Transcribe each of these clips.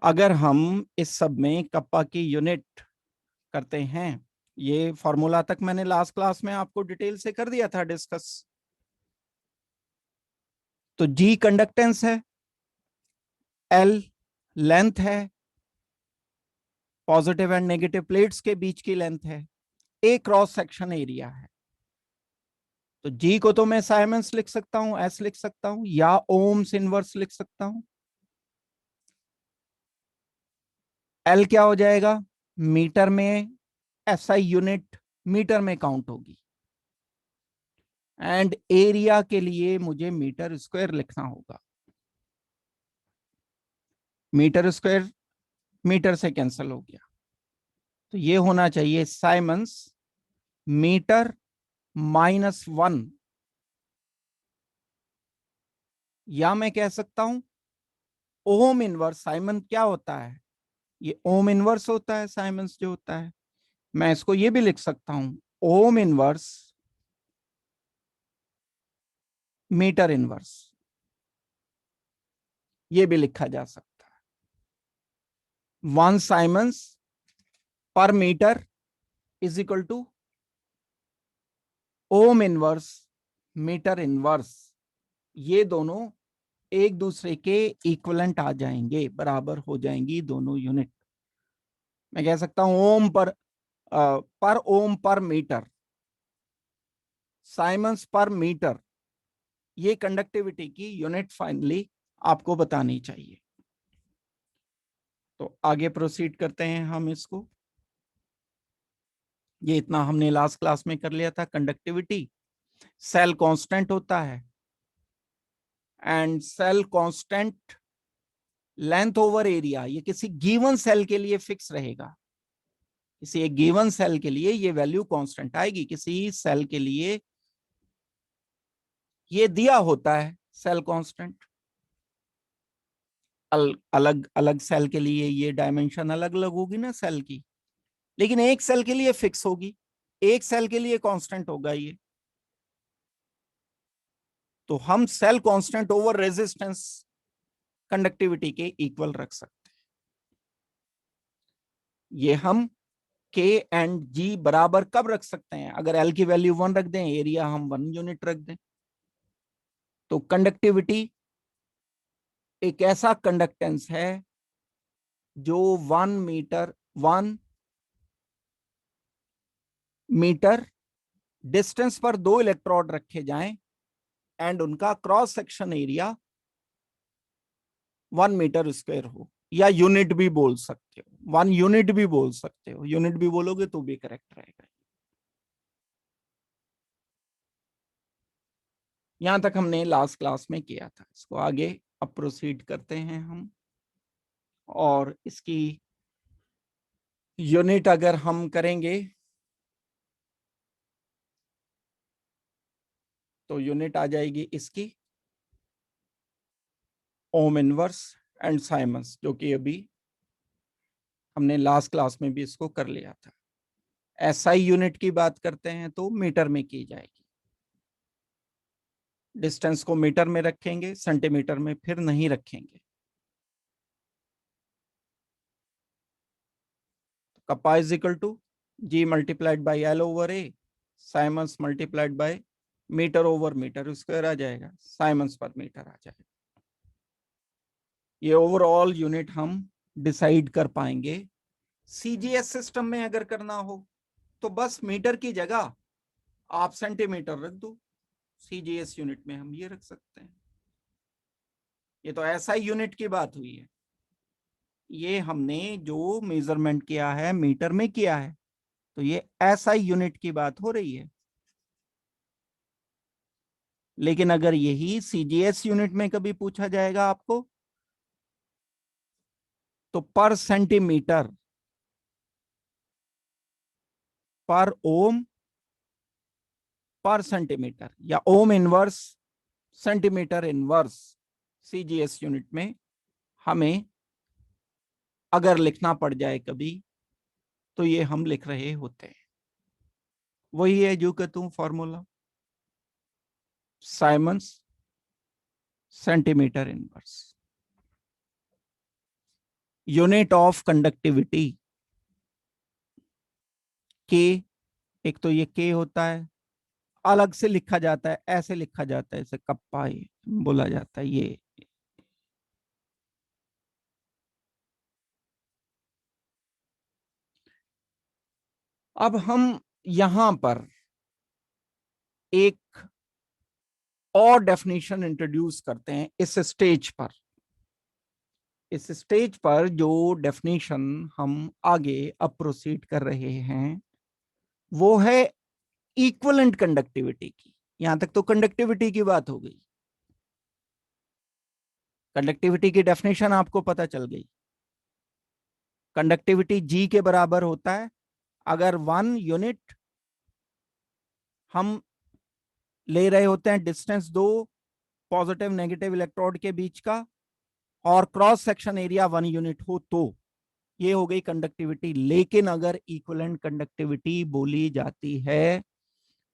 अगर हम इस सब में कप्पा की यूनिट करते हैं, ये फॉर्मूला तक मैंने लास्ट क्लास में आपको डिटेल से कर दिया था डिस्कस। तो जी कंडक्टेंस है, एल लेंथ है, पॉजिटिव एंड नेगेटिव प्लेट्स के बीच की लेंथ है, ए क्रॉस सेक्शन एरिया है। तो जी को तो मैं साइमंस लिख सकता हूं, एस लिख सकता हूं, या ओम्स इनवर्स लिख सकता हूं। एल क्या हो जाएगा, मीटर में, एसआई यूनिट मीटर में काउंट होगी। एंड एरिया के लिए मुझे मीटर स्क्वायर लिखना होगा। मीटर स्क्वायर मीटर से कैंसिल हो गया, तो ये होना चाहिए साइमंस मीटर -1, या मैं कह सकता हूं ओम इनवर्स। साइमन क्या होता है, ये ओम इनवर्स होता है साइमंस जो होता है। मैं इसको ये भी लिख सकता हूं ओम इनवर्स मीटर इनवर्स, ये भी लिखा जा सकता है। 1 siemens per metre is equal to ohm inverse metre inverse. ये दोनों एक दूसरे के इक्वलेंट आ जाएंगे, बराबर हो जाएंगी दोनों यूनिट। मैं कह सकता हूं ओम पर ओम पर मीटर, साइमंस पर मीटर, ये कंडक्टिविटी की यूनिट फाइनली आपको बतानी चाहिए। तो आगे प्रोसीड करते हैं हम इसको। ये इतना हमने लास्ट क्लास में कर लिया था। कंडक्टिविटी सेल कांस्टेंट होता है, and cell constant length over area, ये किसी गिवन सेल के लिए फिक्स रहेगा। किसी एक गिवन सेल के लिए ये वैल्यू कांस्टेंट आएगी। किसी सेल के लिए ये दिया होता है सेल कांस्टेंट। अलग अलग सेल के लिए ये डायमेंशन अलग अलग होगी ना सेल की, लेकिन एक सेल के लिए फिक्स होगी, एक सेल के लिए कांस्टेंट होगा ये। तो हम cell constant over resistance conductivity के इक्वल रख सकते हैं। ये हम के एंड जी बराबर कब रख सकते हैं, अगर एल की वैल्यू 1 रख दें, एरिया हम 1 यूनिट रख दें। तो कंडक्टिविटी एक ऐसा कंडक्टेंस है जो 1 मीटर डिस्टेंस पर 2 इलेक्ट्रोड रखे जाएं एंड उनका cross section area 1 metre square हो, या यूनिट भी बोल सकते हो, 1 यूनिट भी बोल सकते हो, यूनिट भी बोलोगे तो भी करेक्ट रहेगा। यहां तक हमने लास्ट क्लास में किया था। इसको आगे अब प्रोसीड करते हैं हम, और इसकी यूनिट अगर हम करेंगे तो यूनिट आ जाएगी इसकी ओम इनवर्स एंड साइमंस, जो कि अभी हमने लास्ट क्लास में भी इसको कर लिया था। एसआई यूनिट की बात करते हैं तो मीटर में की जाएगी। डिस्टेंस को मीटर में रखेंगे, सेंटीमीटर में फिर नहीं रखेंगे। Kappa is equal to G multiplied by L over A, siemens multiplied by metre over metre square आ जाएगा, साइमंस पर मीटर आ जाएगा। ये ओवरऑल यूनिट हम डिसाइड कर पाएंगे। सीजीएस सिस्टम में अगर करना हो तो बस मीटर की जगह आप सेंटीमीटर रख दो, सीजीएस यूनिट में हम ये रख सकते हैं। ये तो एसआई यूनिट की बात हुई है। ये हमने जो मेजरमेंट किया है मीटर में किया है, तो ये एसआई यूनिट की बात हो रही है। लेकिन अगर यही सीजीएस यूनिट में कभी पूछा जाएगा आपको, तो पर सेंटीमीटर, पर ओम पर सेंटीमीटर, या ohm inverse centimetre inverse, CGS unit में हमें अगर लिखना पड़ जाए कभी, तो ये हम लिख रहे होते हैं। वही है जो कहता हूं formula, siemens centimetre inverse. Unit of conductivity के, एक तो ये के होता है, अलग से लिखा जाता है, ऐसे लिखा जाता है, इसे कप्पा ये बोला जाता है। ये अब हम यहां पर एक और डेफिनेशन इंट्रोड्यूस करते हैं इस स्टेज पर। इस स्टेज पर जो डेफिनेशन हम आगे अब प्रोसीड कर रहे हैं वो है इक्विवेलेंट कंडक्टिविटी की। यहां तक तो कंडक्टिविटी की बात हो गई, कंडक्टिविटी की डेफिनेशन आपको पता चल गई। कंडक्टिविटी जी के बराबर होता है अगर 1 यूनिट हम ले रहे होते हैं डिस्टेंस दो पॉजिटिव नेगेटिव इलेक्ट्रोड के बीच का, और क्रॉस सेक्शन एरिया 1 यूनिट हो, तो ये हो गई कंडक्टिविटी। लेकिन अगर इक्विवेलेंट कंडक्टिविटी बोली जाती है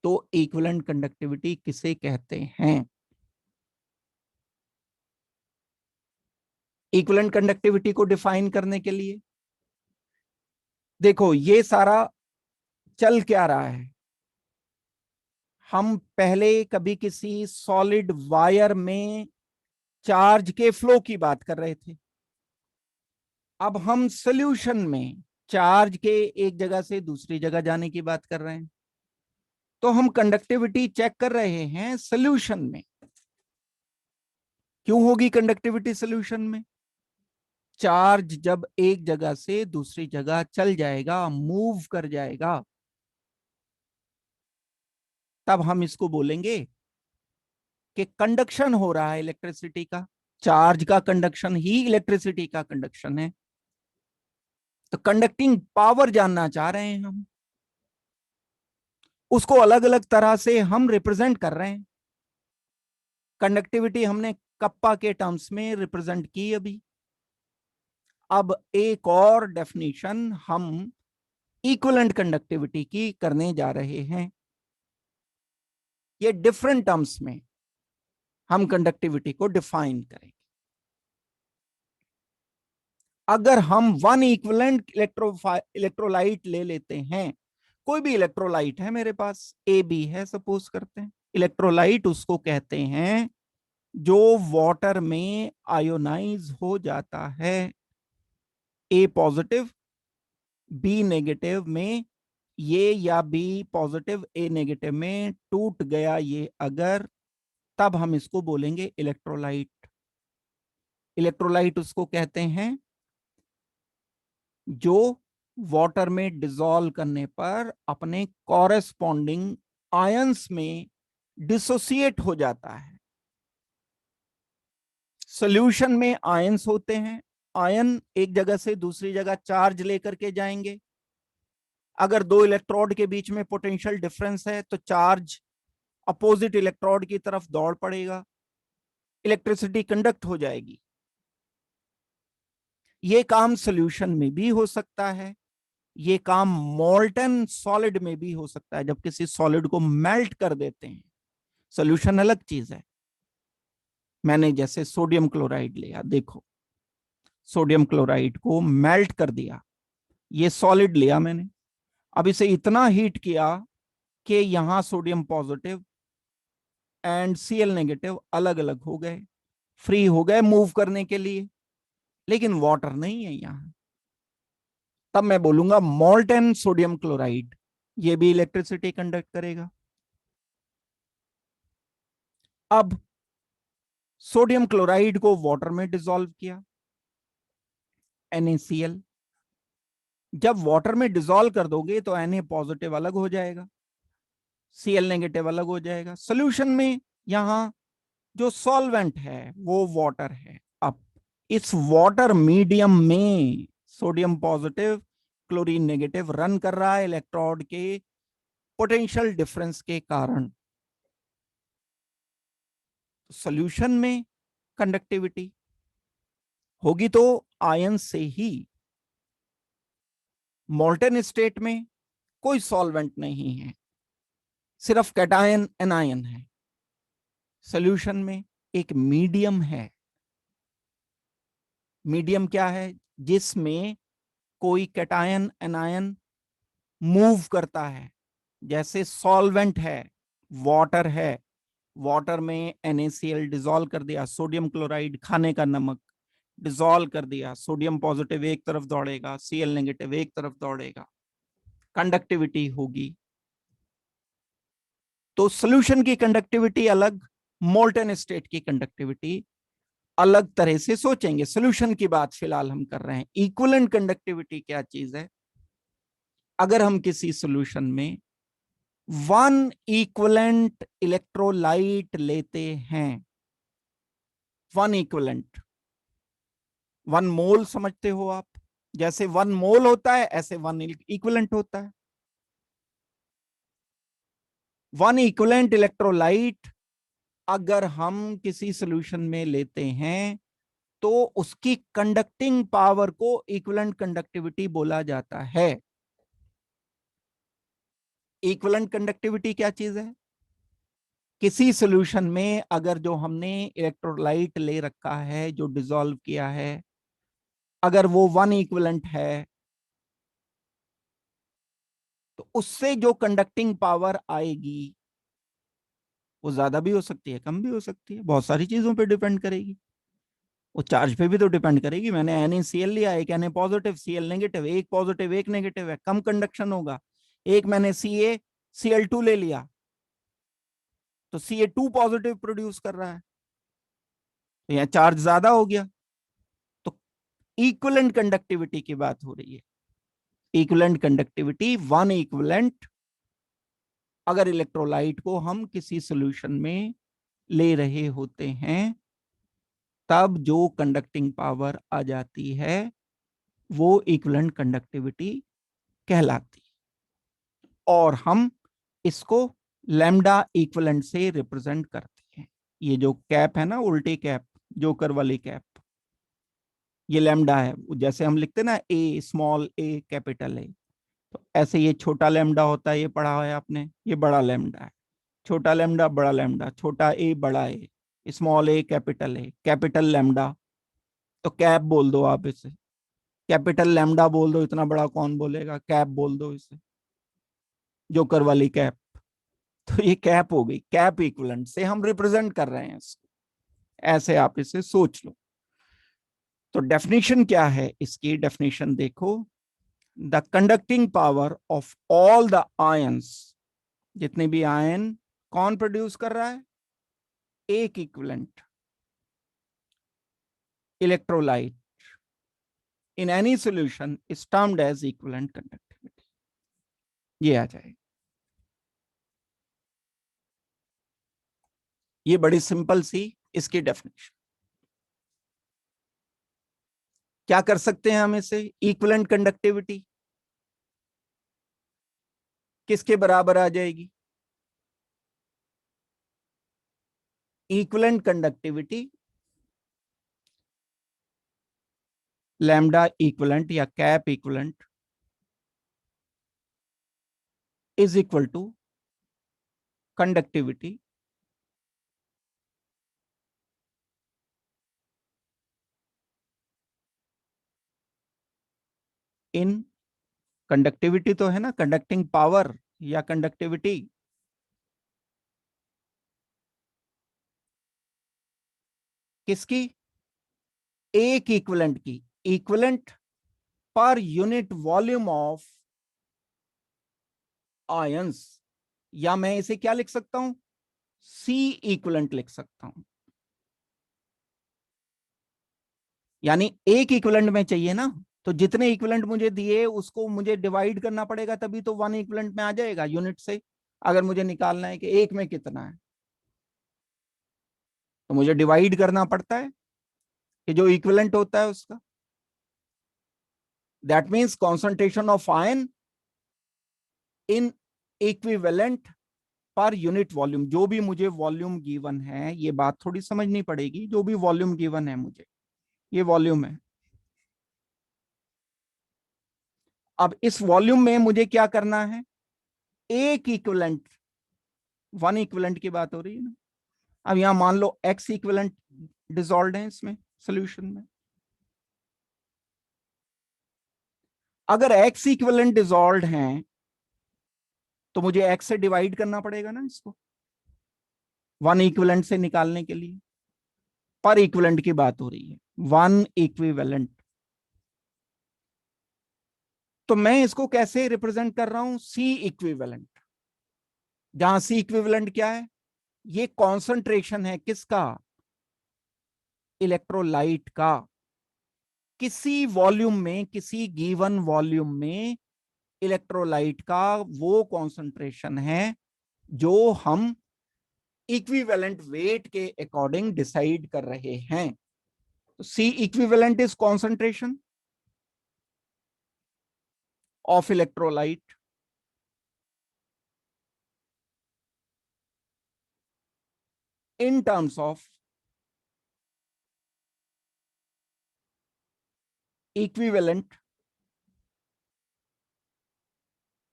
तो इक्विवेलेंट कंडक्टिविटी किसे कहते हैं? इक्विवेलेंट कंडक्टिविटी को डिफाइन करने के लिए देखो ये सारा चल क्या रहा है। हम पहले कभी किसी सॉलिड वायर में चार्ज के फ्लो की बात कर रहे थे, अब हम सॉल्यूशन में चार्ज के एक जगह से दूसरी जगह जाने की बात कर रहे हैं। तो हम कंडक्टिविटी चेक कर रहे हैं सॉल्यूशन में। क्यों होगी कंडक्टिविटी सॉल्यूशन में? चार्ज जब एक जगह से दूसरी जगह चल जाएगा, मूव कर जाएगा, तब हम इसको बोलेंगे कि कंडक्शन हो रहा है इलेक्ट्रिसिटी का। चार्ज का कंडक्शन ही इलेक्ट्रिसिटी का कंडक्शन है। तो कंडक्टिंग पावर जानना चाह रहे हैं हम, उसको अलग अलग तरह से हम रिप्रेजेंट कर रहे हैं। कंडक्टिविटी हमने कप्पा के टर्म्स में रिप्रेजेंट की अभी। अब एक और डेफिनेशन हम इक्विवेलेंट कंडक्टिविटी की करने जा रहे हैं। ये डिफरेंट टर्म्स में हम कंडक्टिविटी को डिफाइन करेंगे। अगर हम 1 इक्विवेलेंट इलेक्ट्रोलाइट ले लेते हैं, कोई भी इलेक्ट्रोलाइट है मेरे पास, ए बी है सपोज करते हैं, इलेक्ट्रोलाइट उसको कहते हैं जो वाटर में आयोनाइज हो जाता है। ए पॉजिटिव बी नेगेटिव में ये, या बी पॉजिटिव ए नेगेटिव में टूट गया ये अगर, तब हम इसको बोलेंगे इलेक्ट्रोलाइट। इलेक्ट्रोलाइट उसको कहते हैं जो वाटर में डिसॉल्व करने पर अपने कॉरेस्पॉन्डिंग आयंस में डिसोसिएट हो जाता है। सॉल्यूशन में आयंस होते हैं, आयन एक जगह से दूसरी जगह चार्ज लेकर के जाएंगे। अगर दो इलेक्ट्रोड के बीच में पोटेंशियल डिफरेंस है तो चार्ज अपोजिट इलेक्ट्रोड की तरफ दौड़ पड़ेगा, इलेक्ट्रिसिटी कंडक्ट हो जाएगी। ये काम सॉल्यूशन में भी हो सकता है, ये काम मोल्टन सॉलिड में भी हो सकता है, जब किसी सॉलिड को मेल्ट कर देते हैं। सॉल्यूशन अलग चीज है। मैंने जैसे सोडियम क्लोराइड लिया, देखो सोडियम क्लोराइड को मेल्ट कर दिया, ये सॉलिड लिया मैंने, अब इसे इतना हीट किया कि यहां sodium positive and Cl negative अलग अलग हो गए, फ्री हो गए मूव करने के लिए, लेकिन वाटर नहीं है यहां। तब मैं बोलूंगा मोल्टेन सोडियम क्लोराइड, ये भी इलेक्ट्रिसिटी कंडक्ट करेगा। अब सोडियम क्लोराइड को वाटर में डिसॉल्व किया, NaCl, जब वाटर में डिसॉल्व कर दोगे तो Na पॉजिटिव अलग हो जाएगा, Cl नेगेटिव अलग हो जाएगा। सॉल्यूशन में यहां जो सॉल्वेंट है वो वाटर है। अब इस वाटर मीडियम में sodium positive chlorine negative run कर रहा है इलेक्ट्रोड के पोटेंशियल डिफरेंस के कारण। सॉल्यूशन में कंडक्टिविटी होगी तो आयन से ही, मोल्टन स्टेट में कोई सॉल्वेंट नहीं है, सिर्फ कैटायन एनायन है। सॉल्यूशन में एक मीडियम है। मीडियम क्या है? जिसमें कोई कैटायन एनायन मूव करता है, जैसे सॉल्वेंट है, वाटर है, वाटर में NaCl डिजोल्व कर दिया, सोडियम क्लोराइड खाने का नमक डिजोल्व कर दिया, सोडियम पॉजिटिव एक तरफ दौड़ेगा, Cl नेगेटिव एक तरफ दौड़ेगा, कंडक्टिविटी होगी। तो सॉल्यूशन की कंडक्टिविटी अलग, मोल्टन स्टेट की कंडक्टिविटी अलग तरह से सोचेंगे। सॉल्यूशन की बात फिलहाल हम कर रहे हैं। इक्विवेलेंट कंडक्टिविटी क्या चीज है? अगर हम किसी सॉल्यूशन में वन इक्विवेलेंट इलेक्ट्रोलाइट लेते हैं, वन इक्विवेलेंट, वन मोल समझते हो आप, जैसे वन मोल होता है ऐसे वन इक्विवेलेंट होता है। वन इक्विवेलेंट इलेक्ट्रोलाइट अगर हम किसी सॉल्यूशन में लेते हैं तो उसकी कंडक्टिंग पावर को इक्विवेलेंट कंडक्टिविटी बोला जाता है। इक्विवेलेंट कंडक्टिविटी क्या चीज है? किसी सॉल्यूशन में अगर जो हमने इलेक्ट्रोलाइट ले रखा है, जो डिसॉल्व किया है, अगर वो वन इक्विवेलेंट है तो उससे जो कंडक्टिंग पावर आएगी वो ज्यादा भी हो सकती है, कम भी हो सकती है, बहुत सारी चीजों पे डिपेंड करेगी। वो चार्ज पे भी तो डिपेंड करेगी। मैंने NaCl लिया, एक Na पॉजिटिव, Cl नेगेटिव, एक पॉजिटिव एक नेगेटिव है, कम कंडक्शन होगा। एक मैंने CaCl2 ले लिया तो Ca2 पॉजिटिव प्रोड्यूस कर रहा है, तो यहाँ चार्ज ज्यादा हो गया। तो इक्विवेलेंट कंडक्टिविटी की बात हो रही है। इक्विवेलेंट कंडक्टिविटी, वन इक्विवेलेंट अगर इलेक्ट्रोलाइट को हम किसी सॉल्यूशन में ले रहे होते हैं तब जो कंडक्टिंग पावर आ जाती है वो इक्विवेलेंट कंडक्टिविटी कहलाती है। और हम इसको लैम्डा इक्विवेलेंट से रिप्रेजेंट करते हैं। ये जो कैप है ना, उल्टी कैप, जोकर वाली कैप, ये लैम्डा है। जैसे हम लिखते हैं ना ए स्मॉल ए कैपिटल ए, तो ऐसे ये छोटा लैम्डा होता है, ये पढ़ा है आपने, ये बड़ा लैम्डा है। छोटा लैम्डा बड़ा लैम्डा, छोटा ए बड़ा ए, स्मॉल ए, कैपिटल लैम्डा। तो कैप बोल दो आप इसे, कैपिटल लैम्डा बोल दो, इतना बड़ा कौन बोलेगा, कैप बोल दो इसे, जोकर वाली कैप। तो ये कैप हो गई, कैप इक्विवेलेंट से हम रिप्रेजेंट कर रहे हैं इसको, ऐसे आप इसे सोच लो। तो डेफिनेशन क्या है इसकी? डेफिनेशन देखो, the conducting power of all the ions, जितने भी आयन कौन प्रोड्यूस कर रहा है? एक equivalent electrolyte in any solution is termed as equivalent conductivity. ये आ जाएगा। ये बड़ी सिंपल सी इसकी डेफिनेशन। क्या कर सकते हैं हम इसे? इक्विवेलेंट कंडक्टिविटी किसके बराबर आ जाएगी? इक्विवेलेंट कंडक्टिविटी लैम्डा इक्विवेलेंट या cap equivalent is equal to conductivity in, conductivity तो है ना, कंडक्टिंग पावर या कंडक्टिविटी, किसकी? एक इक्विवेलेंट की, equivalent per unit volume of ions. या मैं इसे क्या लिख सकता हूं? सी इक्विवेलेंट लिख सकता हूं। यानी एक इक्विवेलेंट में चाहिए ना, तो जितने इक्विवेलेंट मुझे दिए उसको मुझे डिवाइड करना पड़ेगा, तभी तो वन इक्विवेलेंट में आ जाएगा यूनिट से। अगर मुझे निकालना है कि एक में कितना है तो मुझे डिवाइड करना पड़ता है कि जो इक्विवेलेंट होता है उसका। That means concentration of ion in equivalent per unit volume. जो भी मुझे वॉल्यूम गिवन है, ये बात थोड़ी समझनी पड़ेगी, जो भी वॉल्यूम गिवन है मुझे, ये वॉल्यूम है। अब इस वॉल्यूम में मुझे क्या करना है? एक इक्विवेलेंट, वन इक्विवेलेंट की बात हो रही है ना। अब यहां मान लो एक्स इक्विवेलेंट डिसॉल्व है इसमें, सॉल्यूशन में, अगर एक्स इक्विवेलेंट डिसॉल्व्ड हैं तो मुझे एक्स से डिवाइड करना पड़ेगा ना इसको, वन इक्विवेलेंट से निकालने के लिए। पर इक्विवेलेंट की बात हो रही है, वन इक्विवेलेंट। तो मैं इसको कैसे रिप्रेजेंट कर रहा हूं, सी इक्विवेलेंट, जहां सी इक्विवेलेंट क्या है, ये कॉन्सेंट्रेशन है किसका, इलेक्ट्रोलाइट का। किसी वॉल्यूम में, किसी गिवन वॉल्यूम में इलेक्ट्रोलाइट का वो कॉन्सेंट्रेशन है जो हम इक्विवेलेंट वेट के अकॉर्डिंग डिसाइड कर रहे हैं। तो C equivalent is concentration of electrolyte in terms of equivalent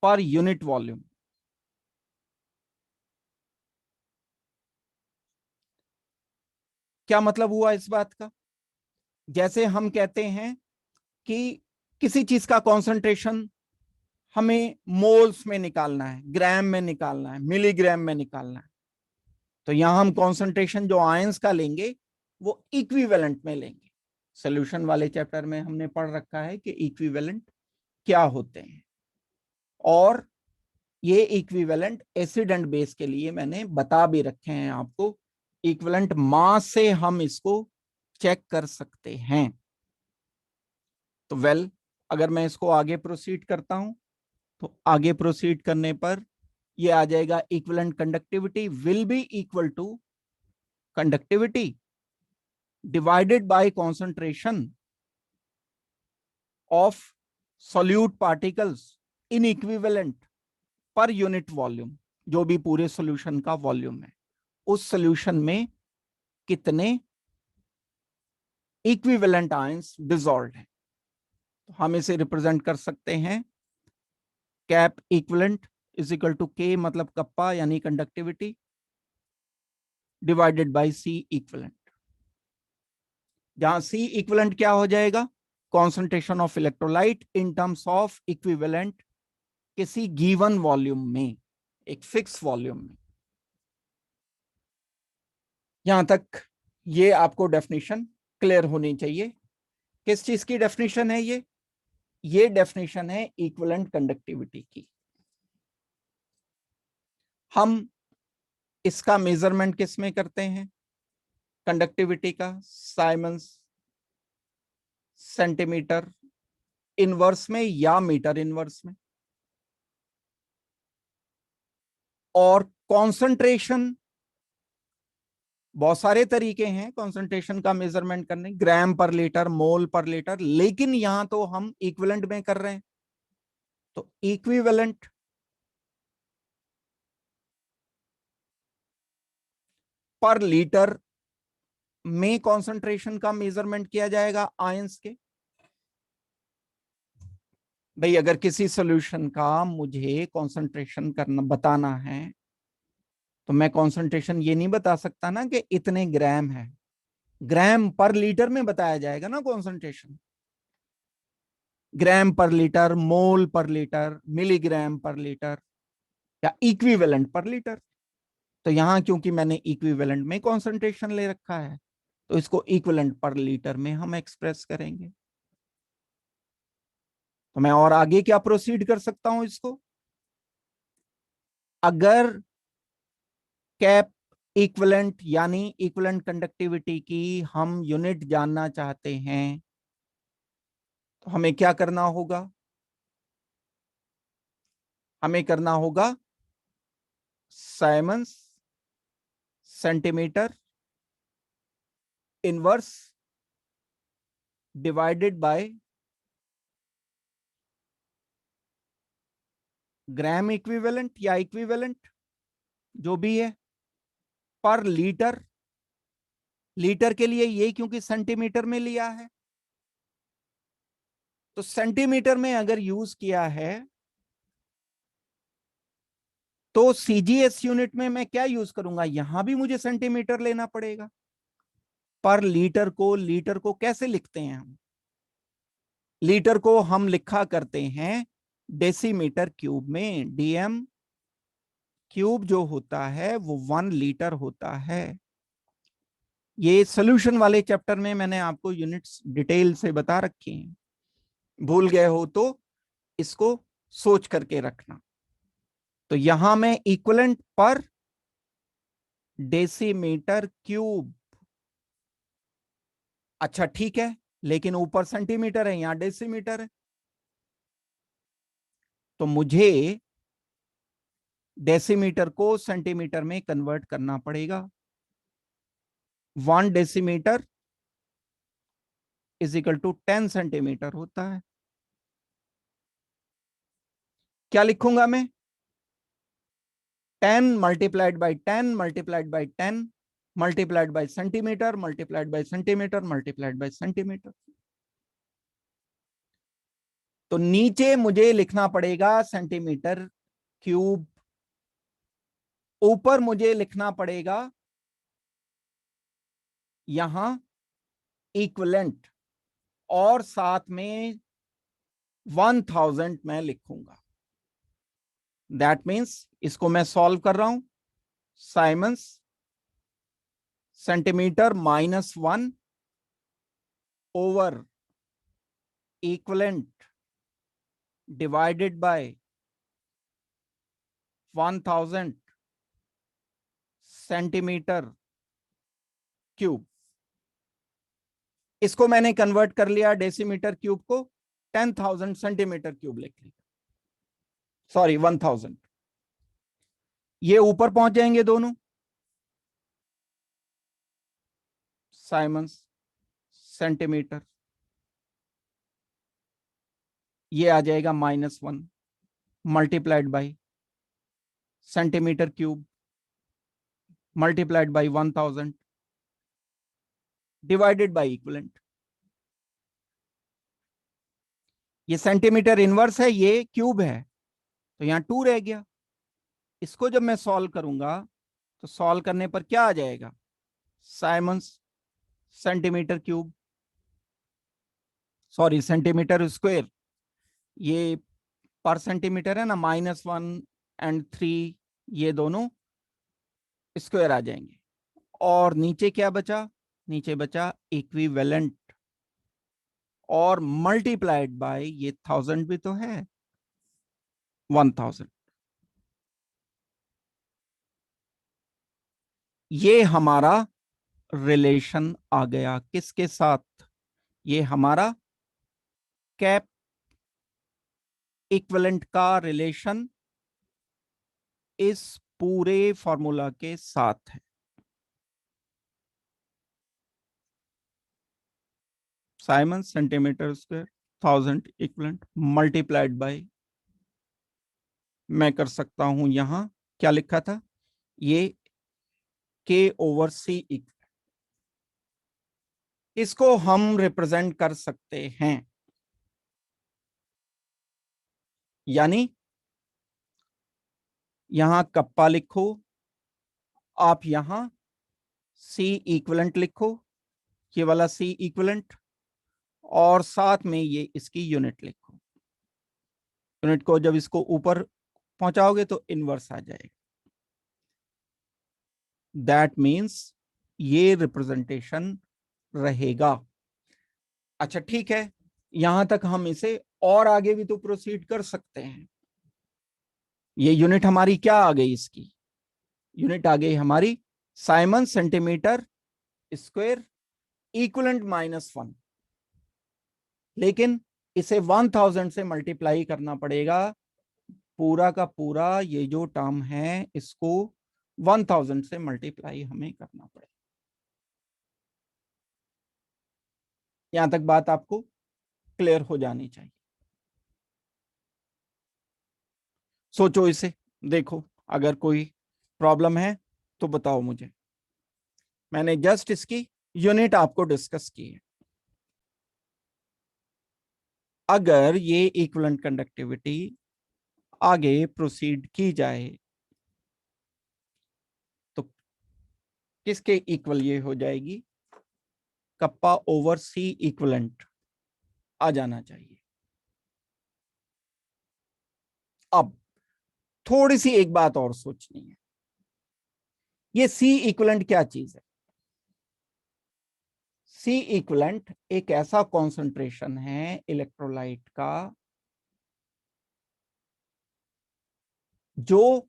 per unit volume। क्या मतलब हुआ इस बात का, जैसे हम कहते हैं कि किसी चीज का कॉन्सेंट्रेशन हमें मोल्स में निकालना है, ग्राम में निकालना है, मिलीग्राम में निकालना है, तो यहां हम कॉन्सेंट्रेशन जो आयंस का लेंगे वो इक्विवेलेंट में लेंगे। सॉल्यूशन वाले चैप्टर में हमने पढ़ रखा है कि इक्विवेलेंट क्या होते हैं, और ये इक्विवेलेंट एसिड एंड बेस के लिए मैंने बता भी रखे हैं आपको। इक्विवेलेंट मास से हम इसको चेक कर सकते हैं। तो अगर मैं इसको आगे प्रोसीड करता हूं तो आगे प्रोसीड करने पर ये आ जाएगा, equivalent conductivity will be equal to conductivity divided by concentration of solute particles in equivalent per unit volume. जो भी पूरे सॉल्यूशन का वॉल्यूम है, उस सॉल्यूशन में कितने इक्विवेलेंट आयंस डिसॉल्व्ड हैं। तो हम इसे रिप्रेजेंट कर सकते हैं, cap equivalent is equal to K मतलब कप्पा यानी conductivity divided by C equivalent, जहां सी इक्विवेलेंट क्या हो जाएगा, concentration of electrolyte in terms of equivalent किसी गिवन वॉल्यूम में, एक फिक्स वॉल्यूम में। यहां तक ये आपको डेफिनेशन क्लियर होनी चाहिए। किस चीज की डेफिनेशन है ये डेफिनेशन है इक्विवेलेंट कंडक्टिविटी की। हम इसका मेजरमेंट किस में करते हैं, कंडक्टिविटी का, साइमंस सेंटीमीटर इनवर्स में या मीटर इनवर्स में। और कॉन्सेंट्रेशन, बहुत सारे तरीके हैं कॉन्सेंट्रेशन का मेजरमेंट करने, ग्राम पर लीटर, मोल पर लीटर, लेकिन यहां तो हम इक्विवेलेंट में कर रहे हैं। तो इक्विवेलेंट पर लीटर में कॉन्सेंट्रेशन का मेजरमेंट किया जाएगा आयंस के। भाई अगर किसी सॉल्यूशन का मुझे कॉन्सेंट्रेशन करना बताना है तो मैं कॉन्सेंट्रेशन ये नहीं बता सकता ना कि इतने ग्राम है, ग्राम पर लीटर में बताया जाएगा ना कॉन्सेंट्रेशन, ग्राम पर लीटर, मोल पर लीटर, मिलीग्राम पर लीटर या इक्विवेलेंट पर लीटर। तो यहां क्योंकि मैंने इक्विवेलेंट में कॉन्सेंट्रेशन ले रखा है तो इसको इक्विवेलेंट पर लीटर में हम एक्सप्रेस करेंगे। तो मैं और आगे क्या प्रोसीड कर सकता हूं इसको, अगर कैप इक्विवेलेंट यानी इक्विवेलेंट कंडक्टिविटी की हम यूनिट जानना चाहते हैं तो हमें क्या करना होगा, हमें करना होगा siemens centimetre inverse divided by gram equivalent या इक्विवेलेंट जो भी है पर लीटर। लीटर के लिए ये क्योंकि सेंटीमीटर में लिया है, तो सेंटीमीटर में अगर यूज किया है तो सीजीएस यूनिट में मैं क्या यूज करूंगा, यहां भी मुझे सेंटीमीटर लेना पड़ेगा। पर लीटर को कैसे लिखते हैं हम, लीटर को हम लिखा करते हैं डेसीमीटर क्यूब में। डीएम क्यूब जो होता है वो 1 लीटर होता है। ये सॉल्यूशन वाले चैप्टर में मैंने आपको यूनिट्स डिटेल से बता रखी हैं, भूल गए हो तो इसको सोच करके रखना। तो यहां मैं इक्विवेलेंट पर डेसीमीटर क्यूब, अच्छा ठीक है, लेकिन ऊपर सेंटीमीटर है, यहां डेसीमीटर है, तो मुझे डेसीमीटर को सेंटीमीटर में कन्वर्ट करना पड़ेगा। 1 decimetre is equal to 10 centimetre होता है। क्या लिखूंगा मैं? 10 multiplied by 10 multiplied by 10 multiplied by centimetre multiplied by centimetre multiplied by centimetre. तो नीचे मुझे लिखना पड़ेगा सेंटीमीटर क्यूब, ऊपर मुझे लिखना पड़ेगा यहां इक्विवेलेंट, और साथ में 1000 मैं लिखूंगा। दैट मीन्स इसको मैं सॉल्व कर रहा हूं। Siemens centimetre -1 over equivalent divided by 1000 centimetre cube. इसको मैंने कन्वर्ट कर लिया डेसीमीटर क्यूब को, 10,000 सेंटीमीटर क्यूब लिख लिया, सॉरी 1000। ये ऊपर पहुंच जाएंगे दोनों, साइमंस सेंटीमीटर, ये आ जाएगा -1 multiplied by centimetre cube multiplied by 1000 divided by equivalent. ये सेंटीमीटर इनवर्स है, ये क्यूब है, तो यहां 2 रह गया। इसको जब मैं सॉल्व करूंगा तो सॉल्व करने पर क्या आ जाएगा? Siemens centimetre cube, sorry centimetre square, ये पर सेंटीमीटर है ना, -1 एंड 3, ये दोनों स्क्वायर आ जाएंगे। और नीचे क्या बचा? नीचे बचा इक्विवेलेंट, और मल्टीप्लाइड बाय ये 1000 भी तो है, 1000। ये हमारा रिलेशन आ गया किसके साथ? ये हमारा कैप इक्विवेलेंट का रिलेशन इस पूरे फॉर्मूला के साथ है। Simon centimetre square 1000 equivalent multiplied by, मैं कर सकता हूं यहां क्या लिखा था, ये K/C, इसको हम रिप्रेजेंट कर सकते हैं, यानी यहां कप्पा लिखो, आप यहां C इक्विवेलेंट लिखो, ये वाला C इक्विवेलेंट, और साथ में ये इसकी यूनिट लिखो। यूनिट को जब इसको ऊपर पहुंचाओगे तो इनवर्स आ जाएगा। दैट मीन्स ये रिप्रेजेंटेशन रहेगा। अच्छा ठीक है, यहां तक हम इसे और आगे भी तो प्रोसीड कर सकते हैं। ये यूनिट हमारी क्या आ गई? इसकी यूनिट आ गई हमारी साइमन सेंटीमीटर स्क्वायर इक्विवेलेंट -1, लेकिन इसे 1000 से मल्टीप्लाई करना पड़ेगा। पूरा का पूरा ये जो टर्म है इसको 1000 से मल्टीप्लाई हमें करना पड़ेगा। यहां तक बात आपको क्लियर हो जानी चाहिए। सोचो इसे, देखो अगर कोई प्रॉब्लम है तो बताओ मुझे। मैंने जस्ट इसकी यूनिट आपको डिस्कस की है। अगर ये इक्विवेलेंट कंडक्टिविटी आगे प्रोसीड की जाए तो किसके इक्वल ये हो जाएगी? Kappa over C equivalent. आ जाना चाहिए। अब थोड़ी सी एक बात और सोचनी है, ये सी इक्विवेलेंट क्या चीज है? सी इक्विवेलेंट एक ऐसा कॉन्सेंट्रेशन है इलेक्ट्रोलाइट का जो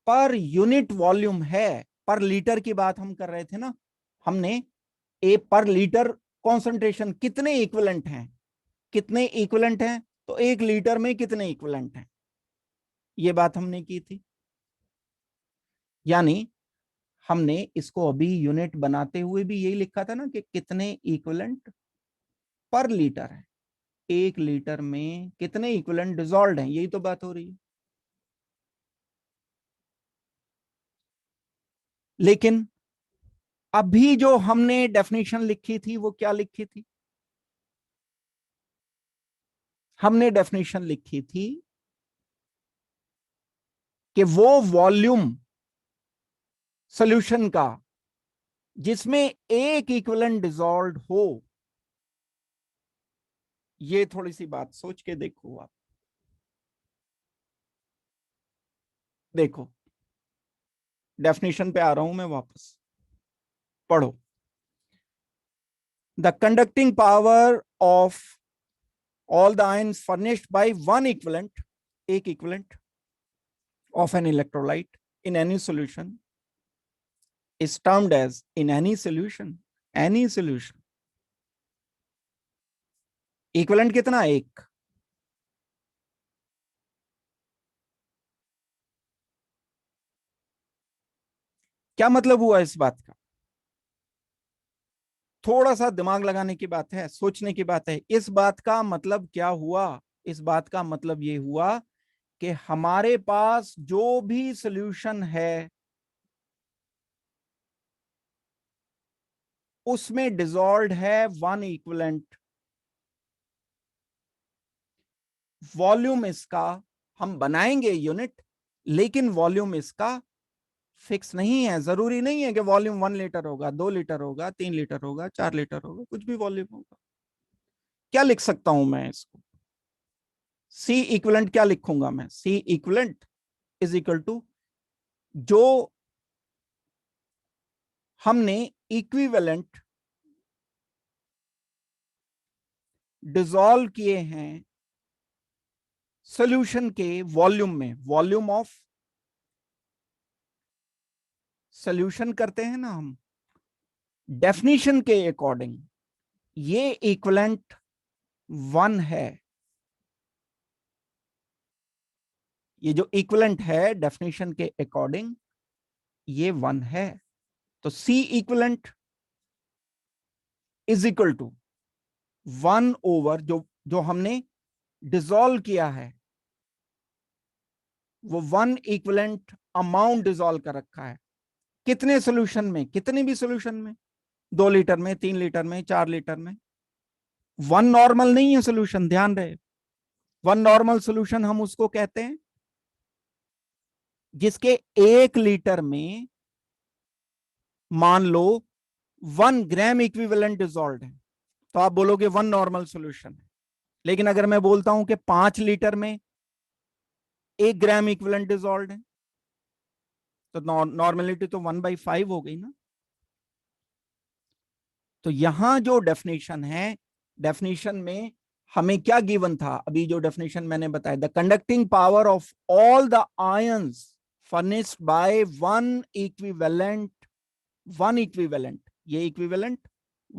पर यूनिट वॉल्यूम है। पर लीटर की बात हम कर रहे थे ना, हमने ए पर लीटर कॉन्सेंट्रेशन कितने इक्विवेलेंट हैं, कितने इक्विवेलेंट हैं, तो 1 लीटर में कितने इक्विवेलेंट हैं, ये बात हमने की थी। यानी हमने इसको अभी यूनिट बनाते हुए भी यही लिखा था ना कि कितने इक्विवेलेंट पर लीटर है, 1 लीटर में कितने इक्विवेलेंट डिसॉल्व्ड हैं, यही तो बात हो रही है। लेकिन अभी जो हमने डेफिनेशन लिखी थी वो क्या लिखी थी? हमने डेफिनेशन लिखी थी कि वो वॉल्यूम सॉल्यूशन का जिसमें एक इक्विवेलेंट डिसॉल्व्ड हो। ये थोड़ी सी बात सोच के देखो आप, देखो डेफिनेशन पे आ रहा हूं मैं वापस, पढ़ो। The conducting power of all the ions furnished by one equivalent, एक equivalent of an electrolyte in any solution is termed as, in any solution, equivalent कितना? एक। क्या मतलब हुआ इस बात का? थोड़ा सा दिमाग लगाने की बात है, सोचने की बात है। इस बात का मतलब क्या हुआ? इस बात का मतलब ये हुआ कि हमारे पास जो भी सॉल्यूशन है उसमें डिसॉल्व्ड है वन इक्विवेलेंट। वॉल्यूम इसका हम बनाएंगे यूनिट, लेकिन वॉल्यूम इसका फिक्स नहीं है। जरूरी नहीं है कि वॉल्यूम 1 लीटर होगा, 2 लीटर होगा, 3 लीटर होगा, 4 लीटर होगा, कुछ भी वॉल्यूम होगा। क्या लिख सकता हूं मैं इसको? सी इक्विवेलेंट क्या लिखूंगा मैं? C equivalent is equal to जो हमने इक्विवेलेंट डिसॉल्व किए हैं सॉल्यूशन के वॉल्यूम में, वॉल्यूम ऑफ सॉल्यूशन करते हैं ना हम डेफिनेशन के अकॉर्डिंग, ये इक्विवेलेंट 1 है। ये जो इक्विवेलेंट है डेफिनेशन के अकॉर्डिंग ये 1 है। तो C equivalent is equal to 1/, जो हमने डिसॉल्व किया है वो 1 इक्विवेलेंट अमाउंट डिसॉल्व कर रखा है। कितने सॉल्यूशन में? कितने भी सॉल्यूशन में, 2 लीटर में, 3 लीटर में, 4 लीटर में। 1 नॉर्मल नहीं है सॉल्यूशन, ध्यान रहे। 1 नॉर्मल सॉल्यूशन हम उसको कहते हैं जिसके 1 लीटर में मान लो 1 ग्राम इक्विवेलेंट डिसॉल्व है, तो आप बोलोगे 1 नॉर्मल सॉल्यूशन है। लेकिन अगर मैं बोलता हूं कि 5 लीटर में 1 ग्राम इक्विवेलेंट डिसॉल्व है, तो नॉर्मेलिटी तो 1/5 हो गई ना। तो यहां जो डेफिनेशन है, डेफिनेशन में हमें क्या गिवन था? अभी जो डेफिनेशन मैंने बताया, the conducting power of all the ions furnished by one equivalent, ये equivalent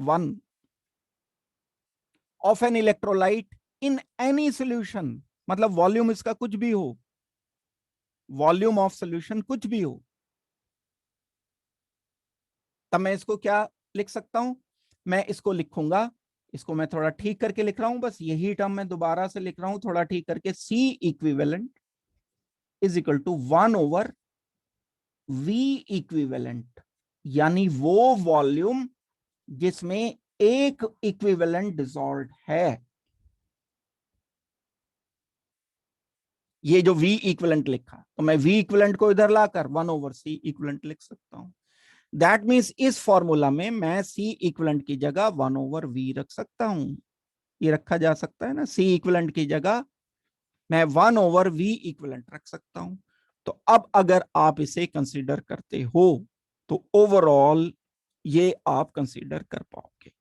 1 of an electrolyte in any solution, मतलब वॉल्यूम इसका कुछ भी हो, वॉल्यूम ऑफ सॉल्यूशन कुछ भी हो। तब मैं इसको क्या लिख सकता हूं? मैं इसको लिखूंगा, इसको मैं थोड़ा ठीक करके लिख रहा हूं, बस यही टर्म मैं दोबारा से लिख रहा हूं थोड़ा ठीक करके। C equivalent is equal to 1/V equivalent, यानी वो वॉल्यूम जिसमें एक इक्विवेलेंट डिसॉल्व है। ये जो V इक्विवेलेंट लिखा, तो मैं V इक्विवेलेंट को इधर लाकर 1/C इक्विवेलेंट लिख सकता हूं। दैट मीन्स इस फॉर्मूला में मैं C इक्विवेलेंट की जगह 1/V रख सकता हूं। ये रखा जा सकता है ना, सी इक्विवेलेंट की जगह मैं 1/v इक्विवेलेंट रख सकता हूं। तो अब अगर आप इसे कंसीडर करते हो तो ओवरऑल ये आप कंसीडर कर पाओगे।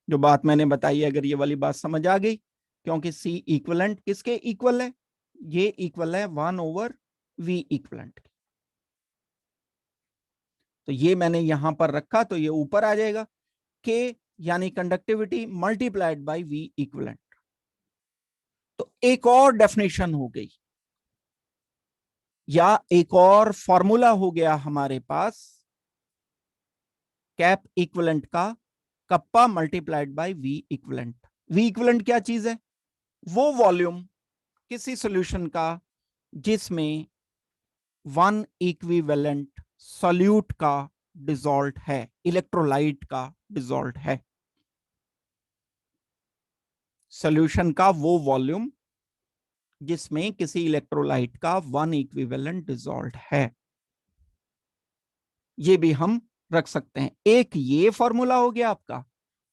जो बात मैंने बताई, अगर ये वाली बात समझ आ गई, क्योंकि सी इक्विवेलेंट किसके इक्वल है, ये इक्वल है 1/v इक्विवेलेंट। तो ये मैंने यहां पर रखा तो ये ऊपर आ जाएगा, के यानी conductivity multiplied by V equivalent. तो एक और डेफिनेशन हो गई, या एक और फॉर्मूला हो गया हमारे पास कैप इक्विवेलेंट का, kappa multiplied by V equivalent. V equivalent क्या चीज है, वो वॉल्यूम किसी सॉल्यूशन का जिसमें 1 इक्विवेलेंट सॉल्यूट का डिसॉल्ट है, इलेक्ट्रोलाइट का डिसॉल्ट है। सॉल्यूशन का वो वॉल्यूम जिसमें किसी इलेक्ट्रोलाइट का 1 इक्विवेलेंट डिसॉल्ट है, ये भी हम रख सकते हैं। एक ये फॉर्मूला हो गया आपका,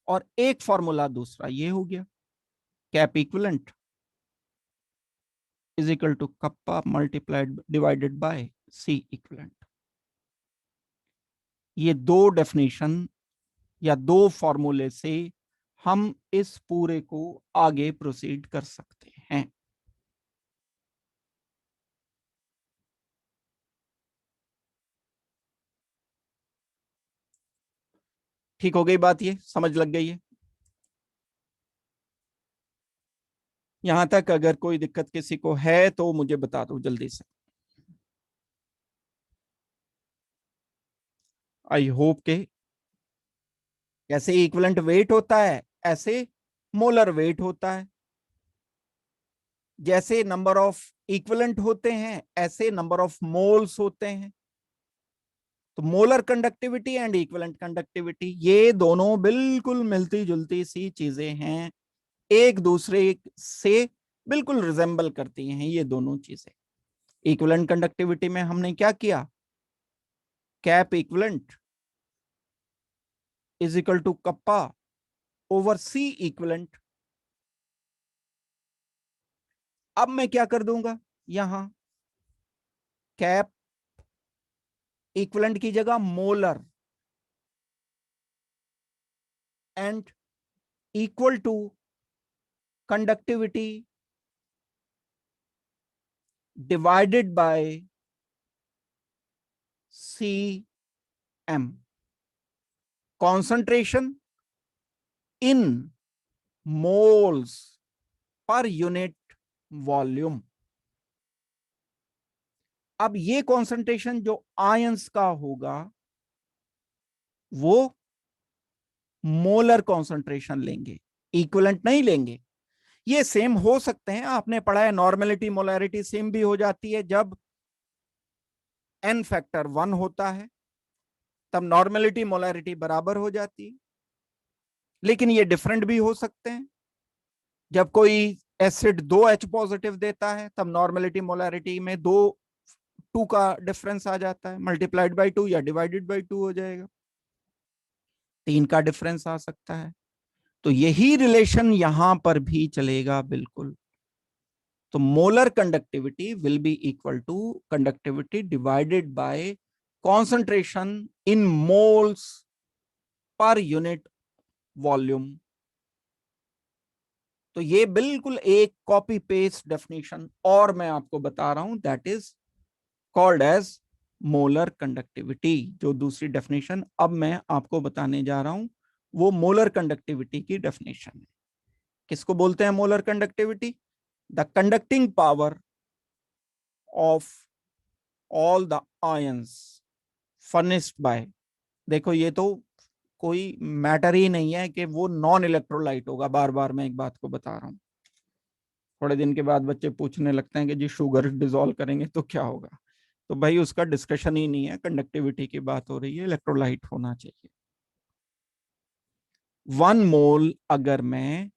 और एक फॉर्मूला दूसरा ये हो गया, cap equivalent is equal to kappa multiplied divided by C equivalent. ये दो डेफिनेशन या दो फॉर्मूले से हम इस पूरे को आगे प्रोसीड कर सकते हैं। ठीक हो गई बात, ये समझ लग गई है। यहां तक अगर कोई दिक्कत किसी को है तो मुझे बता दो जल्दी से। आई होप के जैसे इक्विवेलेंट वेट होता है ऐसे मोलर वेट होता है, जैसे नंबर ऑफ इक्विवेलेंट होते हैं ऐसे नंबर ऑफ मोल्स होते हैं। तो molar conductivity and equivalent conductivity ये दोनों बिल्कुल मिलती जुलती सी चीजें हैं, एक दूसरे से बिल्कुल रिजेंबल करती हैं ये दोनों चीजें। इक्विवेलेंट कंडक्टिविटी में हमने क्या किया, cap equivalent is equal to kappa over C equivalent. अब मैं क्या कर दूंगा, यहां कैप इक्विवेलेंट की जगह molar and equal to conductivity divided by C M, concentration in moles per unit volume. अब ये कॉन्सेंट्रेशन जो आयंस का होगा वो मोलर कॉन्सेंट्रेशन लेंगे, इक्विवेलेंट नहीं लेंगे। ये सेम हो सकते हैं, आपने पढ़ा है नॉर्मेलिटी मोलैरिटी सेम भी हो जाती है जब n फैक्टर 1 होता है, तब नॉर्मेलिटी मोलैरिटी बराबर हो जाती है। लेकिन ये डिफरेंट भी हो सकते हैं, जब कोई एसिड 2H पॉजिटिव देता है तब नॉर्मेलिटी मोलैरिटी में 2 का डिफरेंस आ जाता है, मल्टीप्लाइड बाय 2 या डिवाइडेड बाय 2 हो जाएगा, 3 का डिफरेंस आ सकता है। तो यही रिलेशन यहां पर भी चलेगा बिल्कुल। तो molar conductivity will be equal to conductivity divided by concentration in moles per unit volume. तो ये बिल्कुल एक कॉपी पेस्ट डेफिनेशन और मैं आपको बता रहा हूं, that is called as molar conductivity. जो दूसरी डेफिनेशन अब मैं आपको बताने जा रहा हूं वो मोलर कंडक्टिविटी की डेफिनेशन है। किसको बोलते हैं molar conductivity, the conducting power of all the ions furnished bye, देखो ये तो कोई मैटर ही नहीं है कि वो नॉन इलेक्ट्रोलाइट होगा, बार बार मैं एक बात को बता रहा हूं। थोड़े दिन के बाद बच्चे पूछने लगते हैं कि जी शुगर डिसॉल्व करेंगे तो क्या होगा, तो भाई उसका डिस्कशन ही नहीं है, कंडक्टिविटी की बात हो रही है, इलेक्ट्रोलाइट होना चाहिए। 1 मोल अगर मैं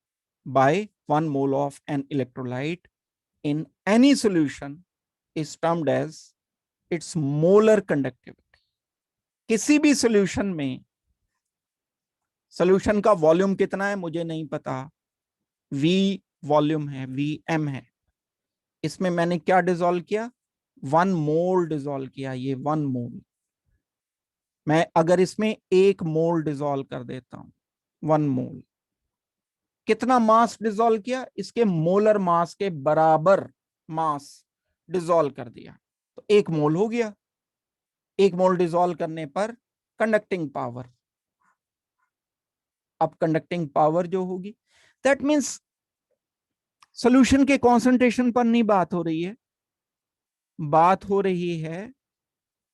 by 1 mole of an electrolyte in any solution is termed as its molar conductivity. किसी भी सॉल्यूशन में, सॉल्यूशन का वॉल्यूम कितना है मुझे नहीं पता, V वॉल्यूम है, Vm है, इसमें मैंने क्या डिसॉल्व किया, 1 मोल डिसॉल्व किया, ये 1 मोल। मैं अगर इसमें 1 मोल डिसॉल्व कर देता हूं, 1 मोल, कितना मास डिसॉल्व किया, इसके मोलर मास के बराबर मास डिसॉल्व कर दिया, तो 1 मोल हो गया। 1 मोल डिसॉल्व करने पर कंडक्टिंग पावर, अब कंडक्टिंग पावर जो होगी, दैट मीन्स सोल्यूशन के कॉन्सेंट्रेशन पर नहीं बात हो रही है, बात हो रही है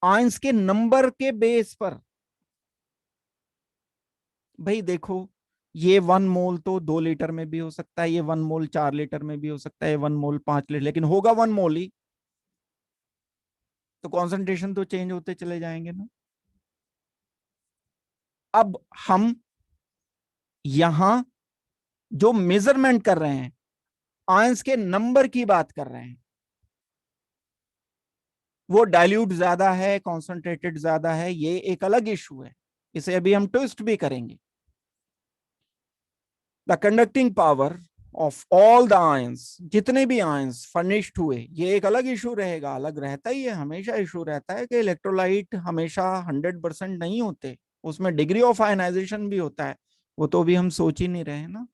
आयंस के नंबर के बेस पर। भाई देखो, ये 1 मोल तो 2 लीटर में भी हो सकता है, ये 1 मोल 4 लीटर में भी हो सकता है, 1 मोल 5 लीटर, लेकिन होगा 1 मोल ही, तो कॉन्सेंट्रेशन तो चेंज होते चले जाएंगे ना। अब हम यहां जो मेजरमेंट कर रहे हैं, आयंस के नंबर की बात कर रहे हैं, वो डाइल्यूट ज्यादा है, कॉन्सेंट्रेटेड ज्यादा है, ये एक अलग इशू है, इसे अभी हम ट्विस्ट भी करेंगे। The conducting power of all the ions, जितने भी आयंस फर्निश्ड हुए, ये एक अलग इशू रहेगा, अलग रहता ही है, हमेशा इशू रहता है कि इलेक्ट्रोलाइट हमेशा 100% नहीं होते, उसमें डिग्री ऑफ आयनाइजेशन भी होता है, वो तो भी हम सोच ही नहीं रहे हैं ना।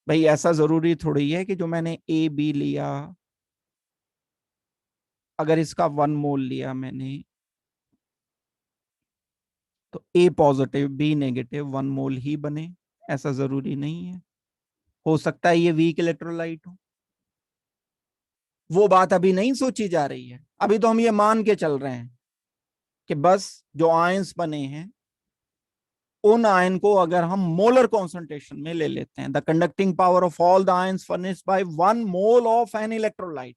भाई ऐसा जरूरी थोड़ी है कि जो मैंने ए बी लिया, अगर इसका 1 मोल लिया मैंने, तो ए पॉजिटिव बी नेगेटिव 1 मोल ही बने, ऐसा जरूरी नहीं है, हो सकता है ये वीक इलेक्ट्रोलाइट हो। वो बात अभी नहीं सोची जा रही है, अभी तो हम ये मान के चल रहे हैं कि बस जो आयंस बने हैं, उन आयन को अगर हम मोलर कॉन्सेंट्रेशन में ले लेते हैं, the conducting power of all the ions furnished bye 1 mole of an electrolyte,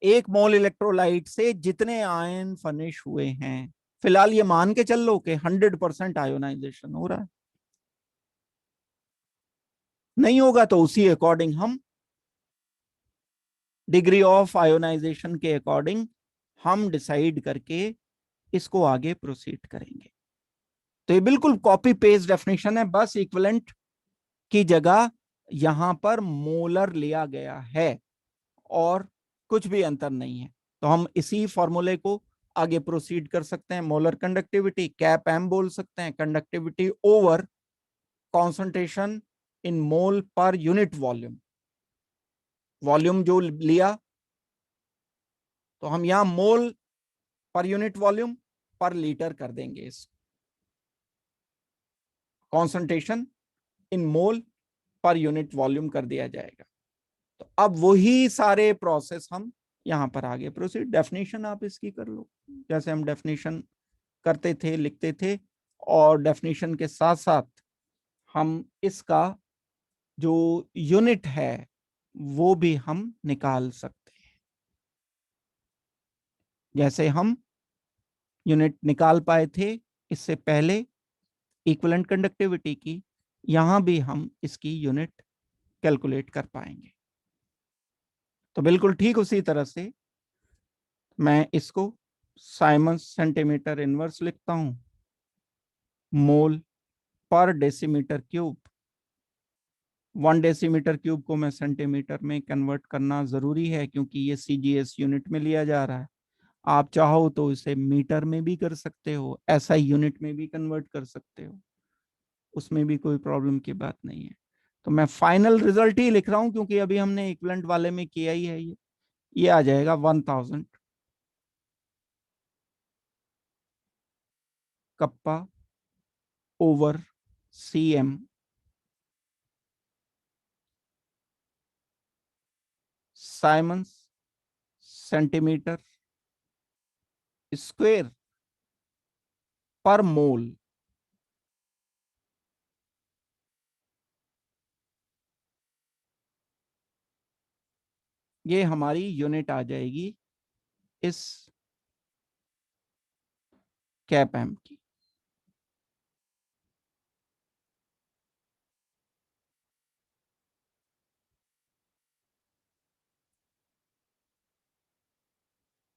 1 mole electrolyte से जितने आयन फर्निश हुए हैं, फिलहाल ये मान के चल लो कि 100% आयोनाइजेशन हो रहा है, नहीं होगा तो उसी अकॉर्डिंग हम डिग्री ऑफ आयोनाइजेशन के अकॉर्डिंग हम डिसाइड करके इसको आगे प्रोसीड करेंगे। तो ये बिल्कुल कॉपी पेस्ट डेफिनेशन है, बस इक्विवेलेंट की जगह यहां पर मोलर लिया गया है और कुछ भी अंतर नहीं है। तो हम इसी फॉर्मूले को आगे प्रोसीड कर सकते हैं, मोलर कंडक्टिविटी कैप एम बोल सकते हैं, कंडक्टिविटी ओवर कॉन्सेंट्रेशन इन मोल पर यूनिट वॉल्यूम, वॉल्यूम जो लिया, तो हम यहां मोल पर यूनिट वॉल्यूम पर लीटर कर देंगे, इस कॉन्सेंट्रेशन इन मोल पर यूनिट वॉल्यूम कर दिया जाएगा। तो अब वही सारे प्रोसेस हम यहां पर आगे प्रोसीड, डेफिनेशन आप इसकी कर लो जैसे हम डेफिनेशन करते थे, लिखते थे, और डेफिनेशन के साथ साथ हम इसका जो यूनिट है वो भी हम निकाल सकते हैं। जैसे हम यूनिट निकाल पाए थे इससे पहले इक्विवेलेंट कंडक्टिविटी की, यहां भी हम इसकी यूनिट कैलकुलेट कर पाएंगे। तो बिल्कुल ठीक उसी तरह से मैं इसको साइमंस सेंटीमीटर इनवर्स लिखता हूं, मोल पर डेसीमीटर क्यूब, 1 डेसीमीटर क्यूब को मैं सेंटीमीटर में कन्वर्ट करना जरूरी है क्योंकि ये सीजीएस यूनिट में लिया जा रहा है। आप चाहो तो इसे मीटर में भी कर सकते हो, ऐसा यूनिट में भी कन्वर्ट कर सकते हो, उसमें भी कोई प्रॉब्लम की बात नहीं है। तो मैं फाइनल रिजल्ट ही लिख रहा हूं क्योंकि अभी हमने इक्विवेलेंट वाले में किया ही है, ये आ जाएगा 1000 kappa over CM siemens centimetre square per mole. ये हमारी यूनिट आ जाएगी इस कैप एम की।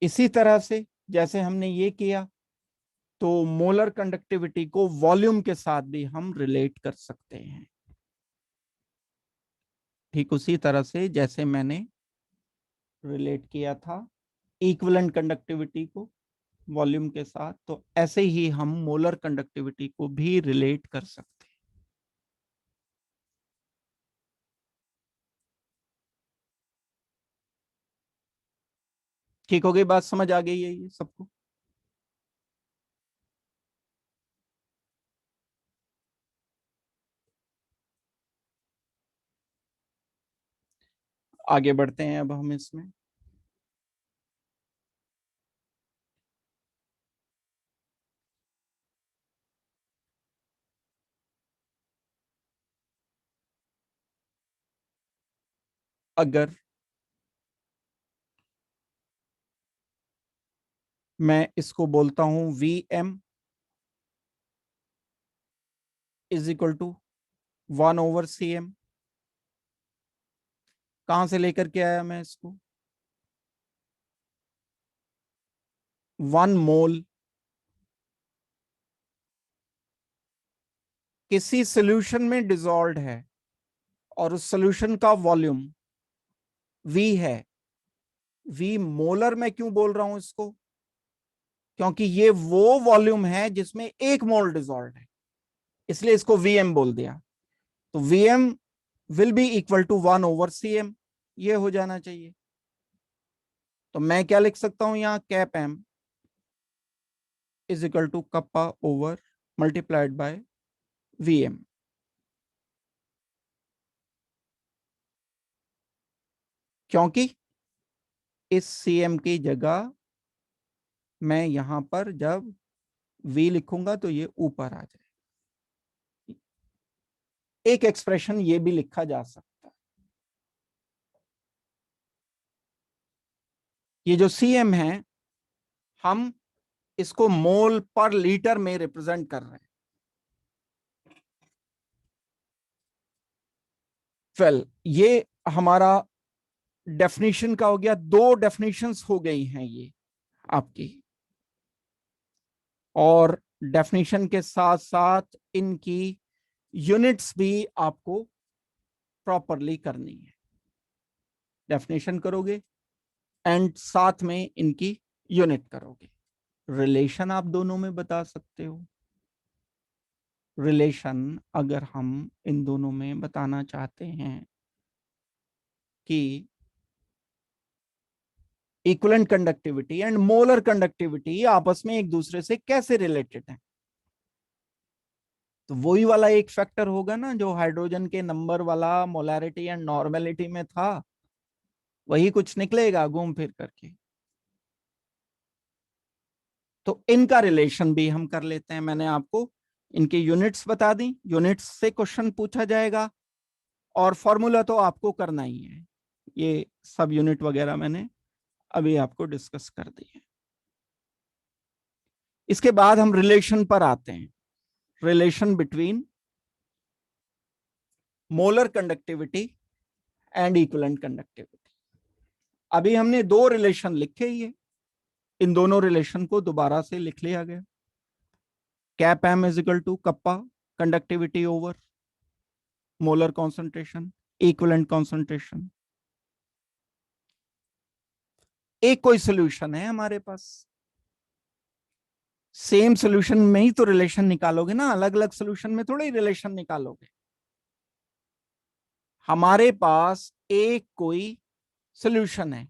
इसी तरह से जैसे हमने ये किया, तो मोलर कंडक्टिविटी को वॉल्यूम के साथ भी हम रिलेट कर सकते हैं। ठीक उसी तरह से जैसे मैंने रिलेट किया था इक्विवेलेंट कंडक्टिविटी को वॉल्यूम के साथ, तो ऐसे ही हम मोलर कंडक्टिविटी को भी रिलेट कर सकते हैं। ठीक हो गई बात, समझ आ गई है ये सबको? आगे बढ़ते हैं अब हम इसमें। अगर मैं इसको बोलता हूं V M is equal to 1/cm, कहां से लेकर के आया मैं इसको? 1 मोल किसी सोल्यूशन में डिसॉल्व है और उस सोल्यूशन का वॉल्यूम वी है। वी मोलर में क्यों बोल रहा हूं इसको? क्योंकि ये वो वॉल्यूम है जिसमें 1 मोल डिसॉल्व है, इसलिए इसको वीएम बोल दिया। तो VM will be equal to 1/cm, ये हो जाना चाहिए। तो मैं क्या लिख सकता हूं यहां? Cap M is equal to kappa over multiplied by VM. क्योंकि इस सीएम की जगह मैं यहां पर जब वी लिखूंगा तो ये ऊपर आ जाए। एक एक्सप्रेशन ये भी लिखा जा सकता है, ये जो सीएम है हम इसको मोल पर लीटर में रिप्रेजेंट कर रहे हैं। वेल, ये हमारा डेफिनेशन का हो गया। 2 डेफिनेशंस हो गई हैं ये आपकी, और डेफिनेशन के साथ साथ इनकी यूनिट्स भी आपको प्रॉपरली करनी है। डेफिनेशन करोगे एंड साथ में इनकी यूनिट करोगे। रिलेशन आप दोनों में बता सकते हो। रिलेशन अगर हम इन दोनों में बताना चाहते हैं कि equivalent conductivity and molar conductivity आपस में एक दूसरे से कैसे रिलेटेड है, तो वही वाला एक फैक्टर होगा ना जो हाइड्रोजन के नंबर वाला मोलैरिटी एंड नॉर्मेलिटी में था, वही कुछ निकलेगा घूम फिर करके। तो इनका रिलेशन भी हम कर लेते हैं। मैंने आपको इनकी यूनिट्स बता दी, यूनिट्स से क्वेश्चन पूछा जाएगा और फॉर्मूला तो आपको करना ही है। ये सब यूनिट वगैरह मैंने अभी आपको डिस्कस कर दी है। इसके बाद हम रिलेशन पर आते हैं, relation between molar conductivity and equivalent conductivity. अभी हमने 2 रिलेशन लिखे ही है, इन दोनों रिलेशन को दोबारा से लिख लिया गया। Cap M is equal to kappa conductivity over molar concentration equivalent concentration. एक कोई सोल्यूशन है हमारे पास, सेम सोल्यूशन में ही तो रिलेशन निकालोगे ना, अलग अलग सोल्यूशन में थोड़ा ही रिलेशन निकालोगे। हमारे पास एक कोई सोल्यूशन है,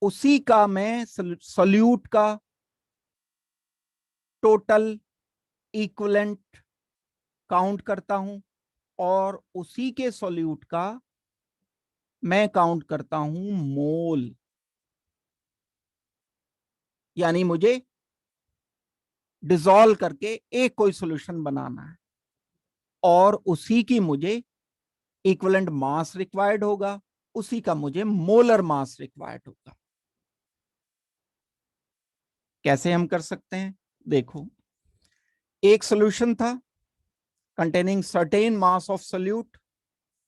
उसी का मैं सोल्यूट का टोटल इक्विवेलेंट काउंट करता हूं और उसी के सोल्यूट का मैं काउंट करता हूं मोल। यानी मुझे डिसॉल्व करके एक कोई सॉल्यूशन बनाना है और उसी की मुझे इक्विवेलेंट मास रिक्वायर्ड होगा, उसी का मुझे मोलर मास रिक्वायर्ड होगा। कैसे हम कर सकते हैं? देखो, एक सॉल्यूशन था containing certain mass of solute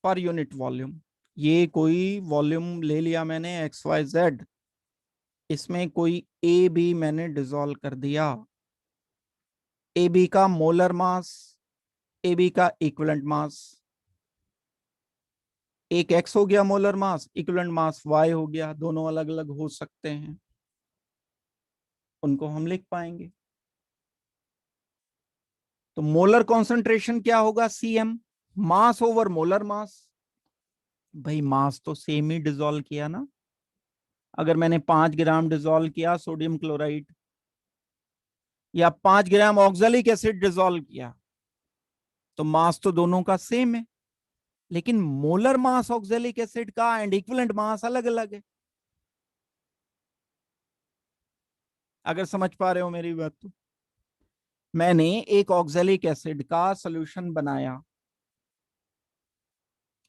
पर यूनिट वॉल्यूम। ये कोई वॉल्यूम ले लिया मैंने XYZ, इसमें कोई ए बी मैंने डिसॉल्व कर दिया। ए बी का मोलर मास, ए बी का इक्विवेलेंट मास, एक x हो गया molar mass, equivalent mass y हो गया, दोनों अलग अलग हो सकते हैं, उनको हम लिख पाएंगे। तो मोलर कॉन्सेंट्रेशन क्या होगा, Cm, मास ओवर मोलर मास। भाई मास तो सेम ही डिसॉल्व किया ना, अगर मैंने 5 ग्राम डिसॉल्व किया सोडियम क्लोराइड या 5 ग्राम ऑक्सैलिक एसिड डिसॉल्व किया, तो मास तो दोनों का सेम है, लेकिन मोलर मास ऑक्सैलिक एसिड का एंड इक्विवेलेंट मास अलग अलग है। अगर समझ पा रहे हो मेरी बात तो, मैंने एक ऑक्सैलिक एसिड का सॉल्यूशन बनाया,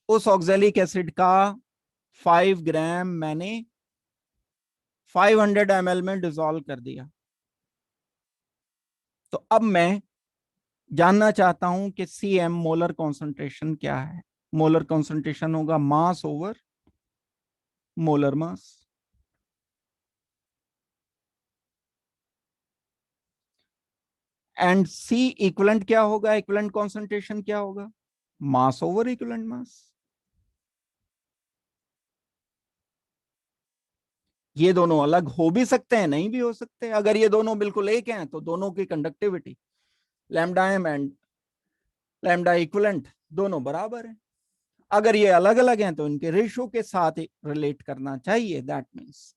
उस ऑक्सैलिक एसिड का 5 ग्राम मैंने 500 ml में डिसॉल्व कर दिया। तो अब मैं जानना चाहता हूं कि Cm मोलर कॉन्सेंट्रेशन क्या है। मोलर कॉन्सेंट्रेशन होगा मास over molar mass. And C equivalent क्या होगा, इक्विवेलेंट कॉन्सेंट्रेशन क्या होगा, मास ओवर इक्विवेलेंट मास। ये दोनों अलग हो भी सकते हैं, नहीं भी हो सकते। अगर ये दोनों बिल्कुल एक हैं तो दोनों की conductivity lambda M and lambda equivalent दोनों बराबर हैं। अगर ये अलग अलग हैं तो इनके रेशियो के साथ रिलेट करना चाहिए, दैट मीन्स।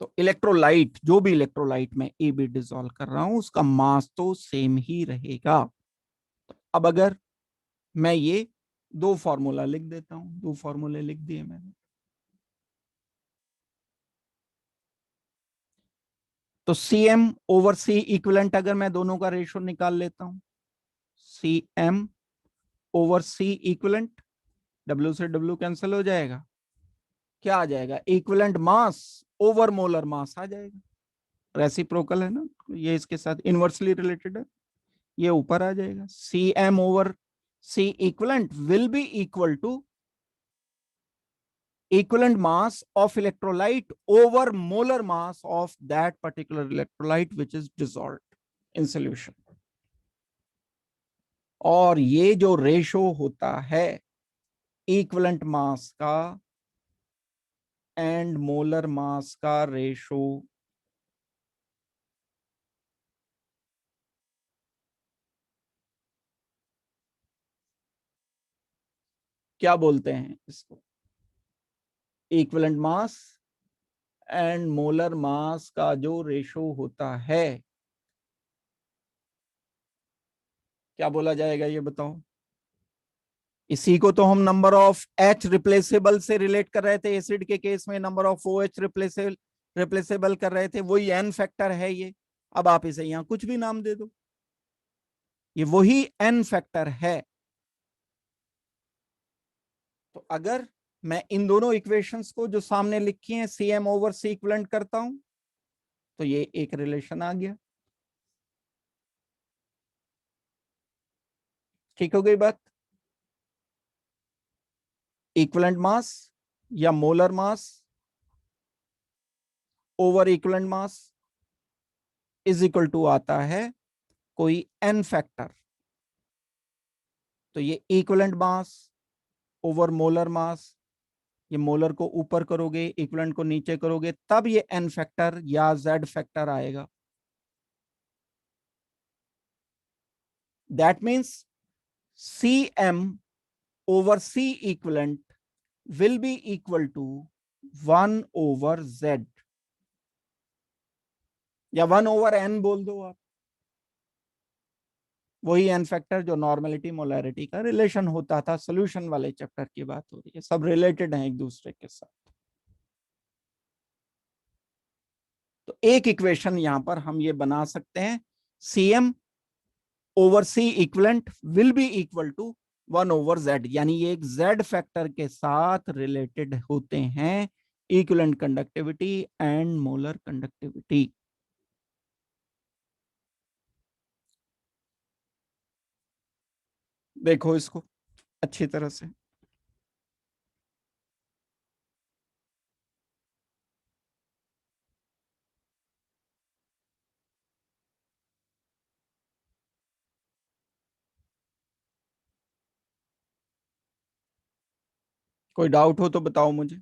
तो इलेक्ट्रोलाइट, जो भी इलेक्ट्रोलाइट में ए बी डिसॉल्व कर रहा हूं, उसका मास तो सेम ही रहेगा। अब अगर मैं ये दो फॉर्मूला लिख देता हूं, दो फॉर्मूले लिख दिए मैंने। तो Cm ओवर C इक्विवेलेंट अगर मैं दोनों का रेशियो निकाल लेता हूं, Cm over C equivalent, W से W कैंसिल हो जाएगा, क्या आ जाएगा, equivalent mass over molar mass आ जाएगा। रेसिप्रोकल है ना, ये इसके साथ इनवर्सली रिलेटेड है, ये ऊपर आ जाएगा। Cm over C equivalent will be equal to equivalent mass of electrolyte over molar mass of that particular electrolyte which is dissolved in solution। और ये जो रेशो होता है इक्विवेलेंट मास का एंड मोलर मास का रेशो, क्या बोलते हैं इसको, equivalent mass and molar mass का जो रेशो होता है, क्या बोला जाएगा ये बताओ। इसी को तो हम नंबर ऑफ एच रिप्लेसेबल से रिलेट कर रहे थे, एसिड के केस में number of O H replaceable कर रहे थे, वही एन फैक्टर है ये। अब आप इसे यहां कुछ भी नाम दे दो, ये वही एन फैक्टर है। तो अगर मैं इन दोनों इक्वेशंस को जो सामने लिखी हैं Cm ओवर C इक्विवेलेंट करता हूं, तो ये एक रिलेशन आ गया। ठीक हो गई बात। इक्विवेलेंट मास या molar mass over equivalent mass is equal to आता है कोई एन फैक्टर। तो ये equivalent mass over molar mass, ये मोलर को ऊपर करोगे इक्विवेलेंट को नीचे करोगे, तब ये एन फैक्टर या जेड फैक्टर आएगा। That means Cm over C equivalent will be equal to 1/z या 1/n बोल दो आप, वही एन फैक्टर जो नॉर्मेलिटी मोलैरिटी का रिलेशन होता था। सोल्यूशन वाले चैप्टर की बात हो रही है, सब रिलेटेड हैं एक दूसरे के साथ। तो एक इक्वेशन यहां पर हम ये बना सकते हैं, Cm over C equivalent will be equal to 1/z, यानी ये एक z फैक्टर के साथ रिलेटेड होते हैं, equivalent conductivity and molar conductivity. देखो इसको अच्छी तरह से। कोई डाउट हो तो बताओ मुझे।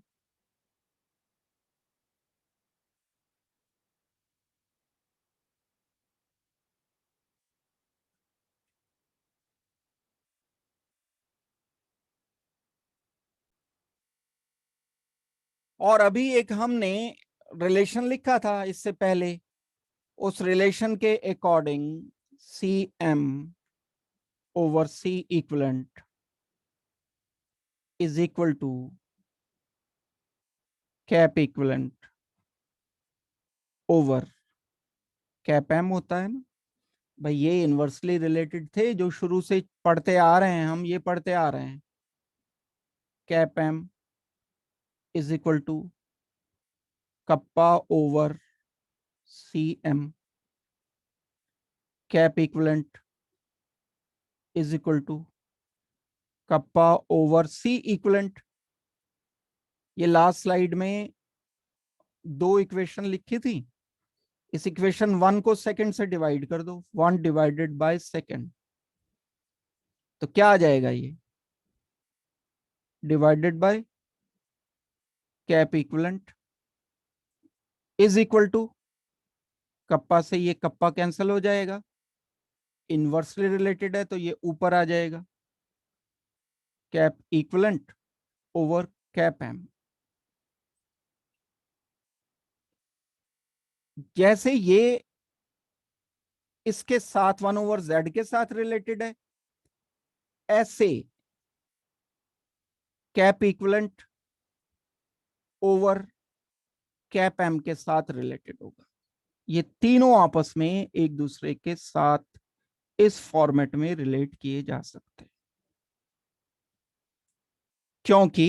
और अभी एक हमने रिलेशन लिखा था इससे पहले, उस रिलेशन के according C M over C equivalent is equal to cap equivalent over cap M होता है ना भाई। ये इनवर्सली रिलेटेड थे, जो शुरू से पढ़ते आ रहे हैं, हम ये पढ़ते आ रहे हैं। Cap M is equal to kappa over C M, cap equivalent is equal to kappa over C equivalent. ये लास्ट स्लाइड में दो इक्वेशन लिखी थी, इस इक्वेशन वन को सेकंड से डिवाइड कर दो, वन डिवाइडेड बाय सेकंड, तो क्या आ जाएगा ये, divided by cap equivalent is equal to, kappa से ये कप्पा कैंसिल हो जाएगा, इनवर्सली रिलेटेड है तो ये ऊपर आ जाएगा, cap equivalent over cap M. जैसे ये इसके साथ वन ओवर जेड के साथ रिलेटेड है, ऐसे cap equivalent over cap M के साथ रिलेटेड होगा। ये तीनों आपस में एक दूसरे के साथ इस फॉर्मेट में रिलेट किए जा सकते हैं, क्योंकि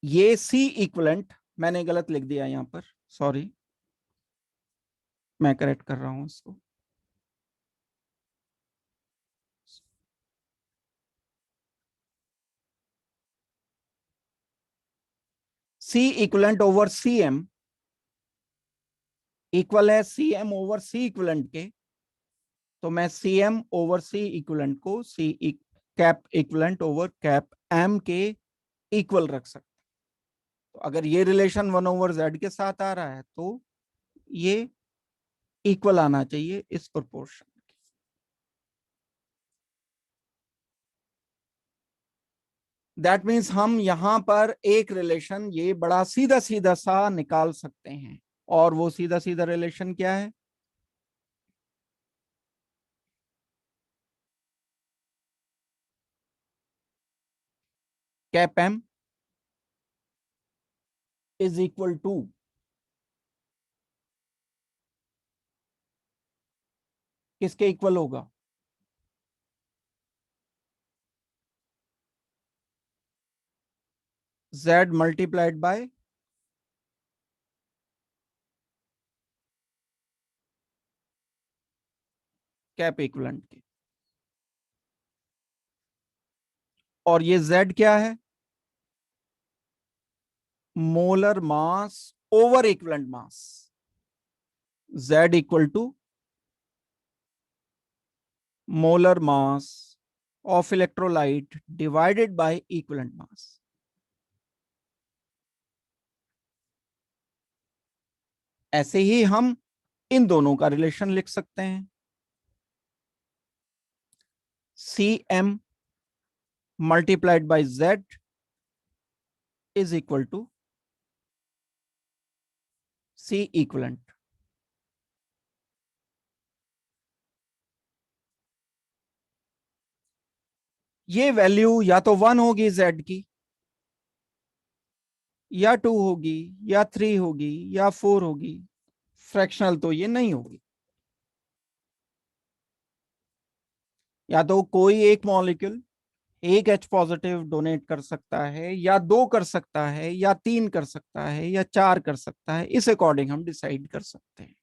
ये सी इक्वलेंट, मैंने गलत लिख दिया यहां पर, सॉरी, मैं करेक्ट कर रहा हूं इसको। C equivalent over C M equal है C M over C equivalent के, तो मैं C M over C equivalent को C cap equivalent over cap M के इक्वल रख सकते। तो अगर ये रिलेशन वन ओवर जेड के साथ आ रहा है तो ये इक्वल आना चाहिए इस प्रोपोर्शन। दैट मीन्स हम यहां पर एक रिलेशन ये बड़ा सीधा सीधा सा निकाल सकते हैं, और वो सीधा सीधा रिलेशन क्या है, cap M is equal to, किसके इक्वल होगा, z multiplied by cap equivalent के। और ये z क्या है, molar mass over equivalent mass, z equal to molar mass of electrolyte divided by equivalent mass. ऐसे ही हम इन दोनों का रिलेशन लिख सकते हैं, C M multiplied by Z is equal to C equivalent. ये वैल्यू या तो वन होगी जेड की, या टू होगी, या थ्री होगी, या फोर होगी, फ्रैक्शनल तो ये नहीं होगी। या तो कोई एक मॉलिक्यूल एक H पॉजिटिव डोनेट कर सकता है, या दो कर सकता है, या तीन कर सकता है, या चार कर सकता है, इस अकॉर्डिंग हम डिसाइड कर सकते हैं।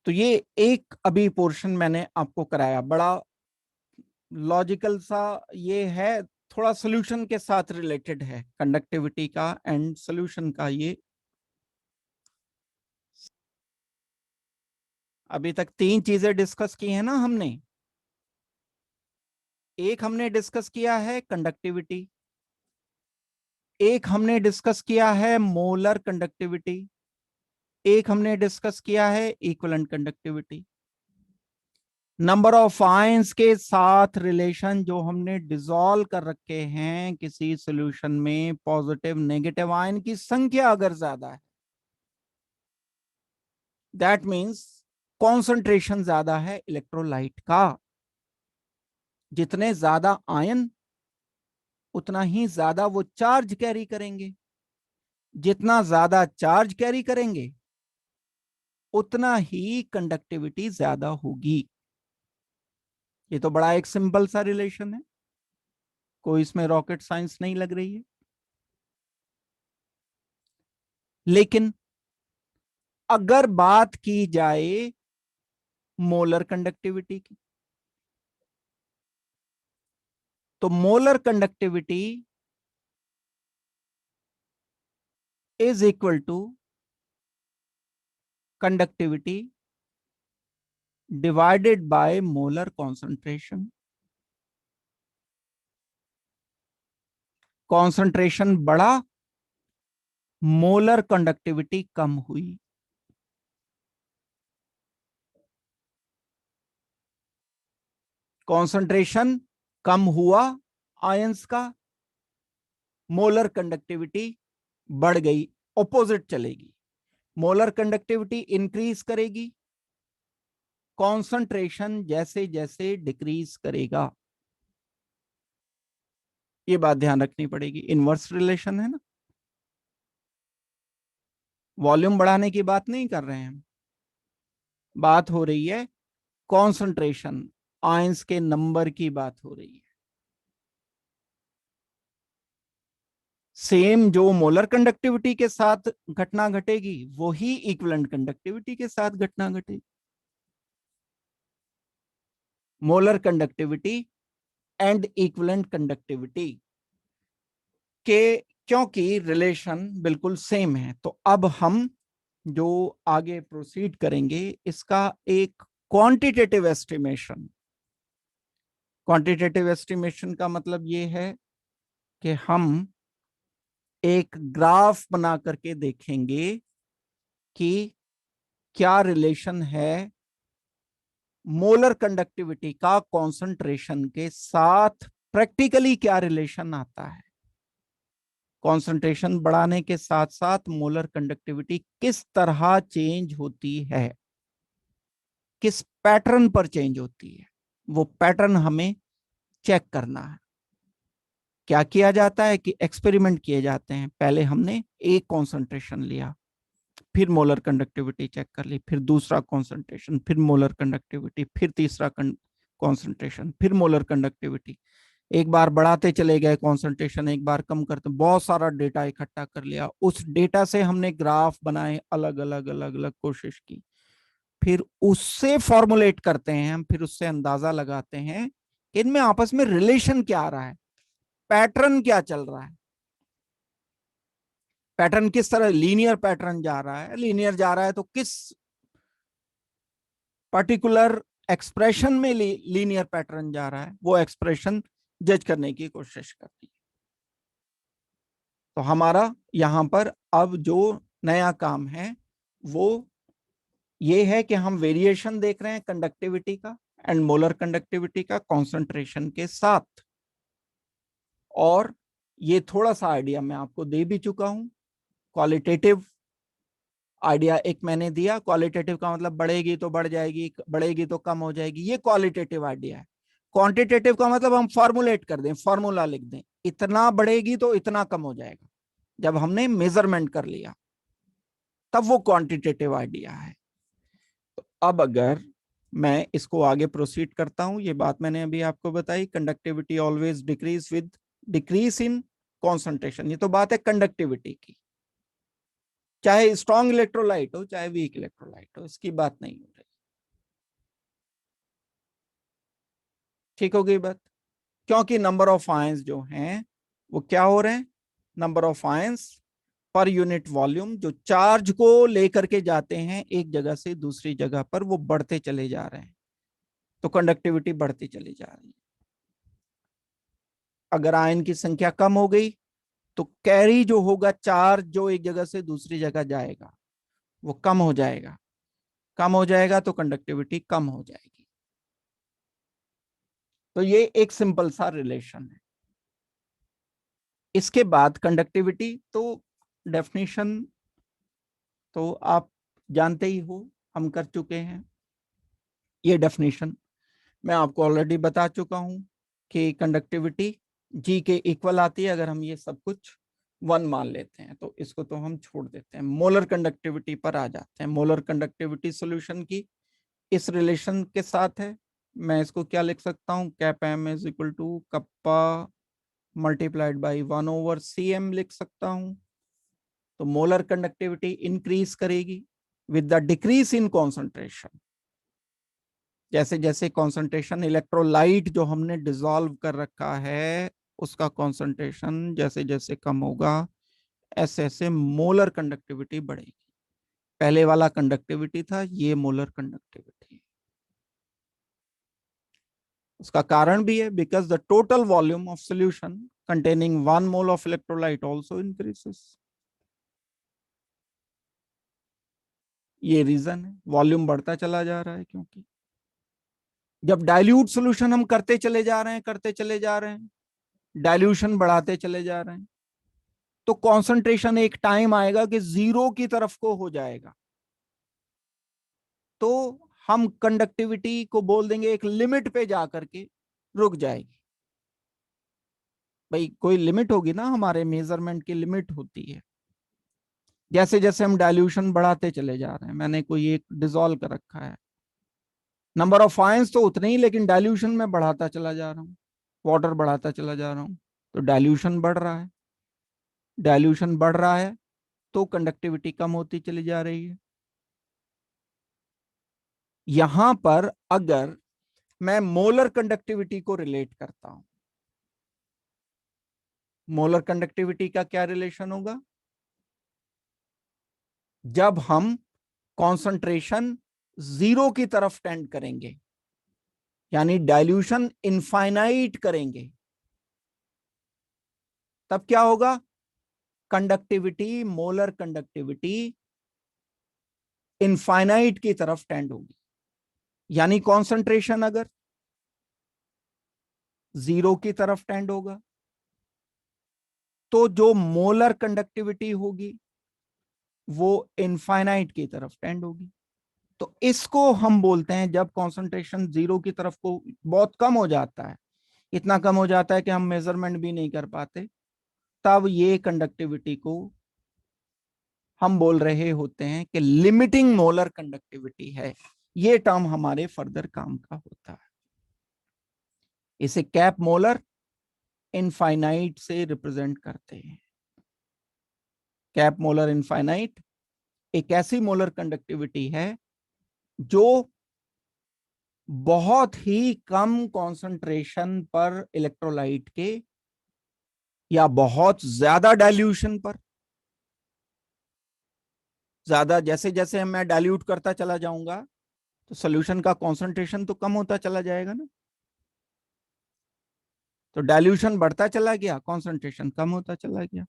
तो ये एक अभी पोर्शन मैंने आपको कराया, बड़ा लॉजिकल सा ये है, थोड़ा सोल्यूशन के साथ रिलेटेड है, कंडक्टिविटी का एंड सोल्यूशन का ये। अभी तक 3 चीजें डिस्कस की है ना हमने। एक हमने डिस्कस किया है कंडक्टिविटी, एक हमने डिस्कस किया है मोलर कंडक्टिविटी, एक हमने डिस्कस किया है equivalent conductivity. Number of ions के साथ रिलेशन जो हमने डिसॉल्व कर रखे हैं किसी सॉल्यूशन में, पॉजिटिव नेगेटिव आयन की संख्या अगर ज्यादा है, दैट मींस कॉन्सेंट्रेशन ज्यादा है इलेक्ट्रोलाइट का। जितने ज्यादा आयन उतना ही ज्यादा वो चार्ज कैरी करेंगे, जितना ज्यादा चार्ज कैरी करेंगे उतना ही कंडक्टिविटी ज्यादा होगी। ये तो बड़ा एक सिंपल सा रिलेशन है, कोई इसमें रॉकेट साइंस नहीं लग रही है। लेकिन अगर बात की जाए मोलर कंडक्टिविटी की, तो molar conductivity is equal to conductivity divided by molar concentration. Concentration बढ़ा, मोलर कंडक्टिविटी कम हुई। कॉन्सेंट्रेशन कम हुआ आयंस का, मोलर कंडक्टिविटी बढ़ गई, ऑपोजिट चलेगी। मोलर कंडक्टिविटी इंक्रीज करेगी, कॉन्सेंट्रेशन जैसे जैसे डिक्रीज करेगा। ये बात ध्यान रखनी पड़ेगी, इनवर्स रिलेशन है ना। वॉल्यूम बढ़ाने की बात नहीं कर रहे हैं, बात हो रही है कॉन्सेंट्रेशन, आयंस के नंबर की बात हो रही है। सेम जो मोलर कंडक्टिविटी के साथ घटना घटेगी वही इक्विवेलेंट कंडक्टिविटी के साथ घटना घटेगी। Molar conductivity and equivalent conductivity के क्योंकि रिलेशन बिल्कुल सेम है, तो अब हम जो आगे प्रोसीड करेंगे इसका एक क्वांटिटेटिव एस्टिमेशन। क्वांटिटेटिव एस्टिमेशन का मतलब ये है कि हम एक ग्राफ बना करके देखेंगे कि क्या रिलेशन है मोलर कंडक्टिविटी का कॉन्सेंट्रेशन के साथ, प्रैक्टिकली क्या रिलेशन आता है। कॉन्सेंट्रेशन बढ़ाने के साथ साथ मोलर कंडक्टिविटी किस तरह चेंज होती है, किस पैटर्न पर चेंज होती है, वो पैटर्न हमें चेक करना है। क्या किया जाता है कि एक्सपेरिमेंट किए जाते हैं, पहले हमने एक कॉन्सेंट्रेशन लिया, फिर मोलर कंडक्टिविटी चेक कर ली, फिर दूसरा कॉन्सेंट्रेशन, फिर मोलर कंडक्टिविटी, फिर तीसरा कॉन्सेंट्रेशन, फिर मोलर कंडक्टिविटी। एक बार बढ़ाते चले गए कॉन्सेंट्रेशन, एक बार कम करते, बहुत सारा डेटा इकट्ठा कर लिया, उस डेटा से हमने ग्राफ बनाए, अलग अलग अलग अलग कोशिश की, फिर उससे फॉर्मुलेट करते हैं हम, फिर उससे अंदाजा लगाते हैं कि इनमें आपस में रिलेशन क्या आ रहा है, पैटर्न क्या चल रहा है। पैटर्न किस तरह, लीनियर पैटर्न जा रहा है, लीनियर जा रहा है तो किस पर्टिकुलर एक्सप्रेशन में लीनियर पैटर्न जा रहा है, वो एक्सप्रेशन जज करने की कोशिश करती है। तो हमारा यहां पर अब जो नया काम है वो ये है कि हम वेरिएशन देख रहे हैं कंडक्टिविटी का एंड मोलर कंडक्टिविटी का कॉन्सेंट्रेशन के साथ। और ये थोड़ा सा आइडिया मैं आपको दे भी चुका हूं, क्वालिटेटिव आइडिया एक मैंने दिया। क्वालिटेटिव का मतलब बढ़ेगी तो बढ़ जाएगी, बढ़ेगी तो कम हो जाएगी, ये क्वालिटेटिव आइडिया है। क्वांटिटेटिव का मतलब हम फॉर्मुलेट कर दें, फॉर्मूला लिख दें, इतना बढ़ेगी तो इतना कम हो जाएगा, जब हमने मेजरमेंट कर लिया तब वो क्वांटिटेटिव आइडिया है। तो अब अगर मैं इसको आगे प्रोसीड करता हूं, ये बात मैंने अभी आपको बताई, conductivity always decrease with decrease in concentration, ये तो बात है कंडक्टिविटी की। चाहे स्ट्रॉन्ग इलेक्ट्रोलाइट हो चाहे वीक इलेक्ट्रोलाइट हो, इसकी बात नहीं हो रही। ठीक हो गई बात, क्योंकि नंबर ऑफ आयंस जो हैं वो क्या हो रहे हैं, नंबर ऑफ आयंस पर यूनिट वॉल्यूम जो चार्ज को लेकर के जाते हैं एक जगह से दूसरी जगह पर, वो बढ़ते चले जा रहे हैं, तो कंडक्टिविटी बढ़ती चली जा रही है। अगर आयन की संख्या कम हो गई तो कैरी जो होगा, चार्ज जो एक जगह से दूसरी जगह जाएगा, वो कम हो जाएगा। कम हो जाएगा तो कंडक्टिविटी कम हो जाएगी। तो ये एक सिंपल सा रिलेशन है। इसके बाद कंडक्टिविटी, तो डेफिनेशन तो आप जानते ही हो, हम कर चुके हैं। ये डेफिनेशन मैं आपको ऑलरेडी बता चुका हूं कि कंडक्टिविटी जी के इक्वल आती है अगर हम ये सब कुछ 1 मान लेते हैं। तो इसको तो हम छोड़ देते हैं, मोलर कंडक्टिविटी पर आ जाते हैं। मोलर कंडक्टिविटी सॉल्यूशन की इस रिलेशन के साथ है। मैं इसको क्या लिख सकता हूं, cap M is equal to kappa multiplied by 1/cm लिख सकता हूं। तो मोलर कंडक्टिविटी इंक्रीज करेगी with the decrease in concentration. जैसे जैसे कॉन्सेंट्रेशन, इलेक्ट्रोलाइट जो हमने डिसॉल्व कर रखा है उसका कॉन्सेंट्रेशन जैसे जैसे कम होगा, ऐसे ऐसे मोलर कंडक्टिविटी बढ़ेगी। पहले वाला कंडक्टिविटी था, ये मोलर कंडक्टिविटी। उसका कारण भी है, because the total volume of solution containing 1 mole of electrolyte also increases. ये रीजन है, वॉल्यूम बढ़ता चला जा रहा है। क्योंकि जब डाइल्यूट सॉल्यूशन हम करते चले जा रहे हैं, करते चले जा रहे हैं, डाइल्यूशन बढ़ाते चले जा रहे हैं, तो कॉन्सेंट्रेशन एक टाइम आएगा कि 0 की तरफ को हो जाएगा। तो हम कंडक्टिविटी को बोल देंगे एक लिमिट पे जाकर के रुक जाएगी। भाई कोई लिमिट होगी ना, हमारे मेजरमेंट की लिमिट होती है। जैसे जैसे हम डाइल्यूशन बढ़ाते चले जा रहे हैं, मैंने कोई एक डिसॉल्व कर रखा है, नंबर ऑफ आयंस तो उतने ही, लेकिन डाइल्यूशन में बढ़ाता चला जा रहा हूं, वाटर बढ़ाता चला जा रहा हूं, तो डाइल्यूशन बढ़ रहा है। डाइल्यूशन बढ़ रहा है तो कंडक्टिविटी कम होती चली जा रही है। यहां पर अगर मैं मोलर कंडक्टिविटी को रिलेट करता हूं, मोलर कंडक्टिविटी का क्या रिलेशन होगा, जब हम कॉन्सेंट्रेशन 0 की तरफ टेंड करेंगे, यानी डाइल्यूशन इनफाइनाइट करेंगे, तब क्या होगा, कंडक्टिविटी, मोलर कंडक्टिविटी इनफाइनाइट की तरफ टेंड होगी। यानी कॉन्सेंट्रेशन अगर 0 की तरफ टेंड होगा तो जो मोलर कंडक्टिविटी होगी वो इनफाइनाइट की तरफ टेंड होगी। तो इसको हम बोलते हैं, जब कॉन्सेंट्रेशन 0 की तरफ को बहुत कम हो जाता है, इतना कम हो जाता है कि हम मेजरमेंट भी नहीं कर पाते, तब ये कंडक्टिविटी को हम बोल रहे होते हैं कि लिमिटिंग मोलर कंडक्टिविटी है। ये टर्म हमारे फर्दर काम का होता है। इसे कैप मोलर इनफाइनाइट से रिप्रेजेंट करते हैं। कैप मोलर इनफाइनाइट एक ऐसी मोलर कंडक्टिविटी है जो बहुत ही कम कॉन्सेंट्रेशन पर इलेक्ट्रोलाइट के, या बहुत ज्यादा डाइल्यूशन पर, ज्यादा जैसे जैसे मैं डाइल्यूट करता चला जाऊंगा तो सोल्यूशन का कॉन्सेंट्रेशन तो कम होता चला जाएगा ना। तो डाइल्यूशन बढ़ता चला गया, कॉन्सेंट्रेशन कम होता चला गया।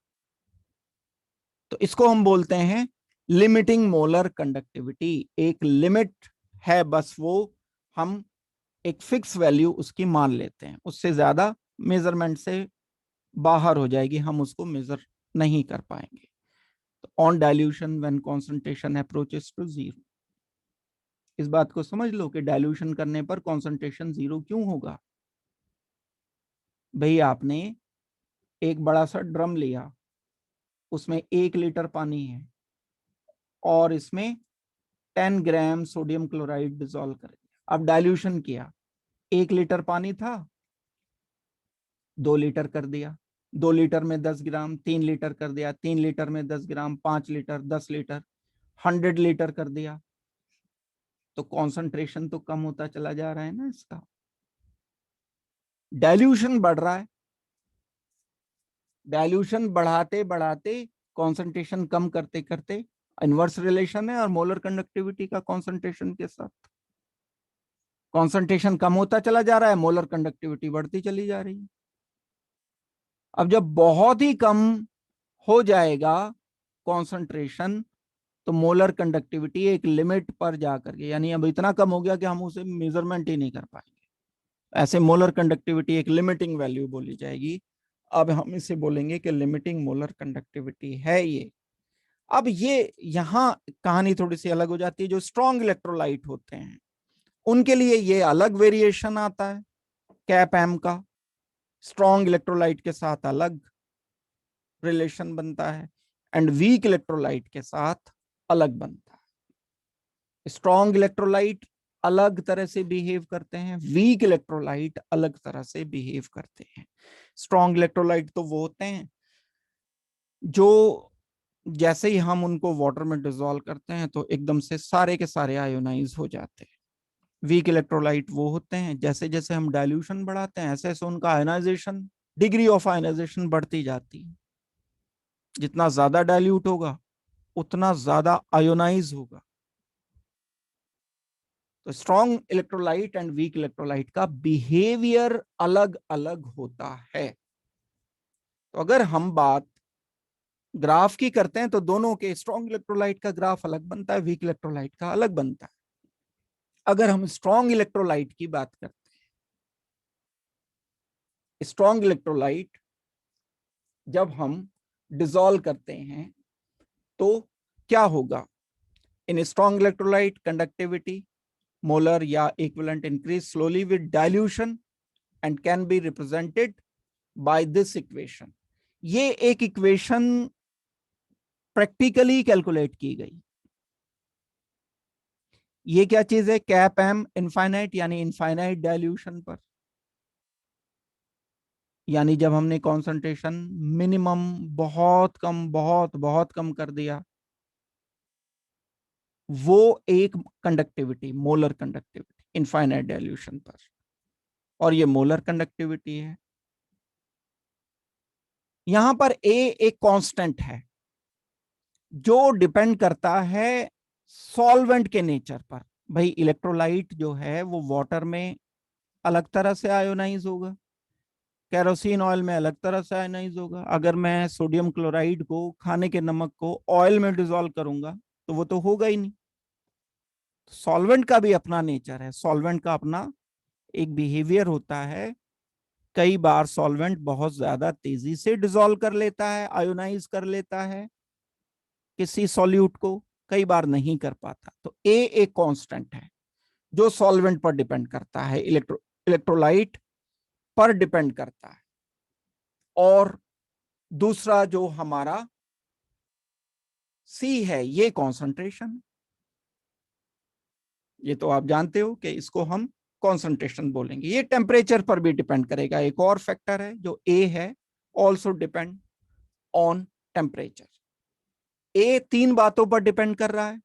तो इसको हम बोलते हैं लिमिटिंग मोलर कंडक्टिविटी। एक लिमिट है बस, वो हम एक फिक्स वैल्यू उसकी मान लेते हैं, उससे ज्यादा मेजरमेंट से बाहर हो जाएगी, हम उसको मेजर नहीं कर पाएंगे। तो on dilution when concentration approaches to 0, इस बात को समझ लो कि डाइल्यूशन करने पर कॉन्सेंट्रेशन 0 क्यों होगा। भाई आपने एक बड़ा सा ड्रम लिया, उसमें 1 लीटर पानी है और इसमें 10 ग्राम सोडियम क्लोराइड डिसॉल्व कर दिया। अब डाइल्यूशन किया, 1 लीटर पानी था, 2 लीटर कर दिया, 2 लीटर में 10 ग्राम, 3 लीटर कर दिया, 3 लीटर में 10 ग्राम, 5 लीटर, 10 लीटर, 100 लीटर कर दिया। तो कॉन्सेंट्रेशन तो कम होता चला जा रहा है ना इसका, डाइल्यूशन बढ़ रहा है। डाइल्यूशन बढ़ाते बढ़ाते कॉन्सेंट्रेशन कम करते करते इनवर्स रिलेशन है और मोलर कंडक्टिविटी का कॉन्सेंट्रेशन के साथ। कॉन्सेंट्रेशन कम होता चला जा रहा है, मोलर कंडक्टिविटी बढ़ती चली जा रही है। अब जब बहुत ही कम हो जाएगा कॉन्सेंट्रेशन, तो मोलर कंडक्टिविटी एक लिमिट पर जाकर के, यानी अब इतना कम हो गया कि हम उसे मेजरमेंट ही नहीं कर पाएंगे, ऐसे मोलर कंडक्टिविटी एक लिमिटिंग वैल्यू बोली जाएगी। अब हम इसे बोलेंगे कि लिमिटिंग मोलर कंडक्टिविटी है ये। अब ये यहां कहानी थोड़ी सी अलग हो जाती है। जो स्ट्रॉन्ग इलेक्ट्रोलाइट होते हैं उनके लिए ये अलग वेरिएशन आता है कैप एम का, स्ट्रॉन्ग इलेक्ट्रोलाइट के साथ अलग रिलेशन बनता है एंड वीक इलेक्ट्रोलाइट के साथ अलग बनता है। स्ट्रॉन्ग इलेक्ट्रोलाइट अलग तरह से बिहेव करते हैं, वीक इलेक्ट्रोलाइट अलग तरह से बिहेव करते हैं। स्ट्रॉन्ग इलेक्ट्रोलाइट तो वो होते हैं जो जैसे ही हम उनको वाटर में डिसॉल्व करते हैं तो एकदम से सारे के सारे आयोनाइज हो जाते हैं। वीक इलेक्ट्रोलाइट वो होते हैं जैसे जैसे हम डाइल्यूशन बढ़ाते हैं ऐसे ऐसे उनका आयोनाइजेशन, डिग्री ऑफ आयोनाइजेशन बढ़ती जाती है। जितना ज्यादा डाइल्यूट होगा उतना ज्यादा आयोनाइज होगा। तो strong electrolyte and weak electrolyte का बिहेवियर अलग अलग होता है। तो अगर हम बात ग्राफ की करते हैं तो दोनों के, स्ट्रॉन्ग इलेक्ट्रोलाइट का ग्राफ अलग बनता है, वीक इलेक्ट्रोलाइट का अलग बनता है। अगर हम स्ट्रॉन्ग इलेक्ट्रोलाइट की बात करते हैं, स्ट्रॉन्ग इलेक्ट्रोलाइट जब हम डिसॉल्व करते हैं तो क्या होगा? In strong electrolyte conductivity molar या equivalent increase slowly with dilution and can be represented by this equation. ये एक इक्वेशन प्रैक्टिकली कैलकुलेट की गई। ये क्या चीज है? कैप एम इनफाइनाइट यानी इनफाइनाइट डाइल्यूशन पर, यानी जब हमने कॉन्सेंट्रेशन मिनिमम बहुत कम बहुत बहुत कम कर दिया, वो एक conductivity molar conductivity infinite dilution पर, और ये मोलर कंडक्टिविटी है। यहां पर ए एक कांस्टेंट है जो डिपेंड करता है सॉल्वेंट के नेचर पर। भाई इलेक्ट्रोलाइट जो है वो वाटर में अलग तरह से आयोनाइज होगा, केरोसिन ऑयल में अलग तरह से आयोनाइज होगा। अगर मैं सोडियम क्लोराइड को, खाने के नमक को ऑयल में डिसॉल्व करूंगा तो वो तो होगा ही नहीं। सॉल्वेंट का भी अपना नेचर है, सॉल्वेंट का अपना एक बिहेवियर होता है। कई बार सॉल्वेंट बहुत ज्यादा तेजी से डिसॉल्व कर लेता है, आयोनाइज कर लेता है किसी सॉल्यूट को, कई बार नहीं कर पाता। तो ए एक कांस्टेंट है जो सॉल्वेंट पर डिपेंड करता है, इलेक्ट्रोलाइट पर डिपेंड करता है। और दूसरा जो हमारा सी है ये कॉन्सेंट्रेशन, ये तो आप जानते हो कि इसको हम कॉन्सेंट्रेशन बोलेंगे। ये टेम्परेचर पर भी डिपेंड करेगा। एक और फैक्टर है जो ए है, ऑल्सो डिपेंड ऑन टेम्परेचर। ए तीन बातों पर डिपेंड कर रहा है,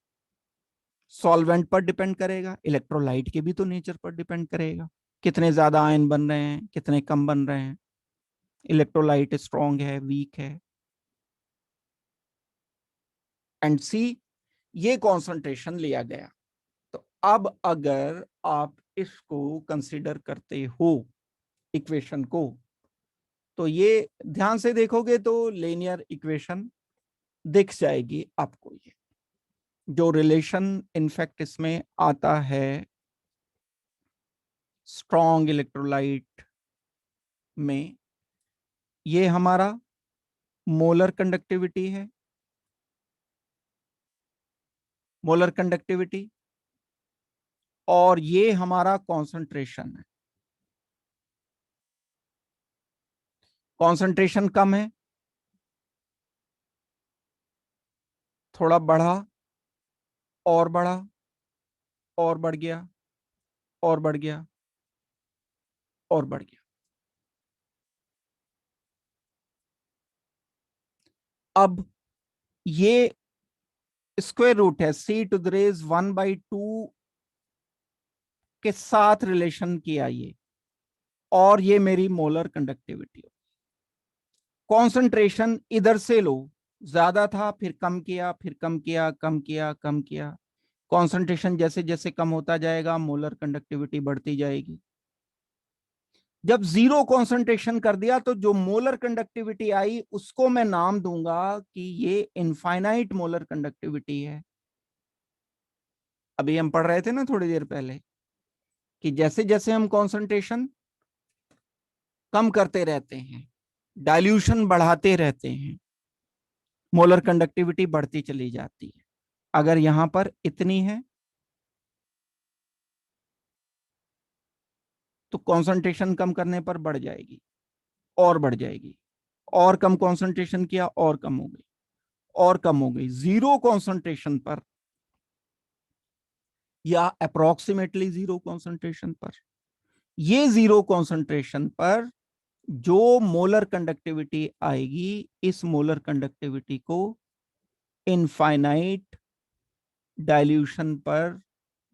सॉल्वेंट पर डिपेंड करेगा, इलेक्ट्रोलाइट के भी तो नेचर पर डिपेंड करेगा, कितने ज्यादा आयन बन रहे हैं कितने कम बन रहे हैं, इलेक्ट्रोलाइट स्ट्रॉन्ग है वीक है। एंड सी ये कॉन्सेंट्रेशन लिया गया। तो अब अगर आप इसको कंसीडर करते हो इक्वेशन को, तो ये ध्यान से देखोगे तो लीनियर इक्वेशन दिख जाएगी आपको। ये जो रिलेशन इनफैक्ट इसमें आता है स्ट्रॉन्ग इलेक्ट्रोलाइट में, ये हमारा मोलर कंडक्टिविटी है, मोलर कंडक्टिविटी, और ये हमारा कॉन्सेंट्रेशन है। कॉन्सेंट्रेशन कम है, थोड़ा बढ़ा और बढ़ा और बढ़ गया और बढ़ गया और बढ़ गया। अब ये स्क्वायर रूट है सी टू द रेज 1/2 के साथ रिलेशन किया ये, और ये मेरी मोलर कंडक्टिविटी। कॉन्सेंट्रेशन इधर से लो ज्यादा था, फिर कम किया, फिर कम किया, कम किया, कम किया। कॉन्सेंट्रेशन जैसे जैसे कम होता जाएगा मोलर कंडक्टिविटी बढ़ती जाएगी। जब जीरो कॉन्सेंट्रेशन कर दिया तो जो मोलर कंडक्टिविटी आई उसको मैं नाम दूंगा कि ये इनफाइनाइट मोलर कंडक्टिविटी है। अभी हम पढ़ रहे थे ना थोड़ी देर पहले कि जैसे जैसे हम कॉन्सेंट्रेशन कम करते रहते हैं, डाइल्यूशन बढ़ाते रहते हैं, मोलर कंडक्टिविटी बढ़ती चली जाती है। अगर यहां पर इतनी है तो कॉन्सेंट्रेशन कम करने पर बढ़ जाएगी और बढ़ जाएगी, और कम कॉन्सेंट्रेशन किया और कम हो गई, और कम हो गई। जीरो कॉन्सेंट्रेशन पर या अप्रोक्सीमेटली जीरो कॉन्सेंट्रेशन पर, ये जीरो कॉन्सेंट्रेशन पर जो मोलर कंडक्टिविटी आएगी, इस मोलर कंडक्टिविटी को इनफाइनाइट डाइल्यूशन पर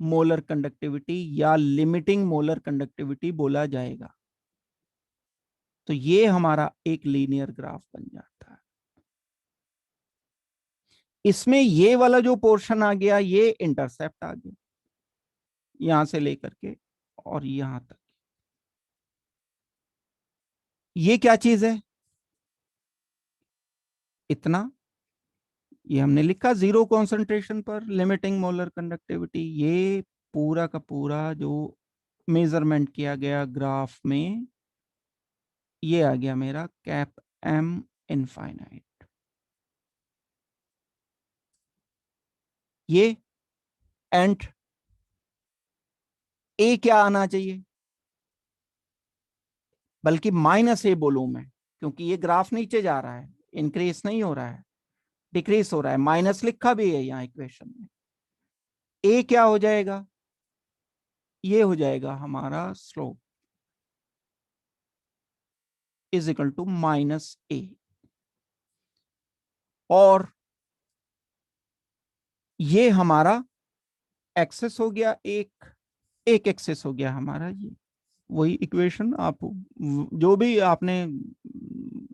मोलर कंडक्टिविटी या लिमिटिंग मोलर कंडक्टिविटी बोला जाएगा। तो ये हमारा एक लीनियर ग्राफ बन जाता है। इसमें ये वाला जो पोर्शन आ गया ये इंटरसेप्ट आ गया, यहां से लेकर के और यहां तक। ये क्या चीज है? इतना, ये हमने लिखा जीरो कॉन्सेंट्रेशन पर लिमिटिंग मोलर कंडक्टिविटी। ये पूरा का पूरा जो मेजरमेंट किया गया ग्राफ में, ये आ गया मेरा कैप एम इनफाइनाइट। ये एंड ए क्या आना चाहिए, बल्कि माइनस ए बोलूं मैं, क्योंकि ये ग्राफ नीचे जा रहा है, इंक्रीज नहीं हो रहा है, डिक्रीज हो रहा है। माइनस लिखा भी है यहाँ इक्वेशन में। ए क्या हो जाएगा? ये हो जाएगा हमारा slope is equal to minus A. और ये हमारा एक्सेस हो गया, एक एक्सेस हो गया हमारा। ये वही इक्वेशन, आप जो भी आपने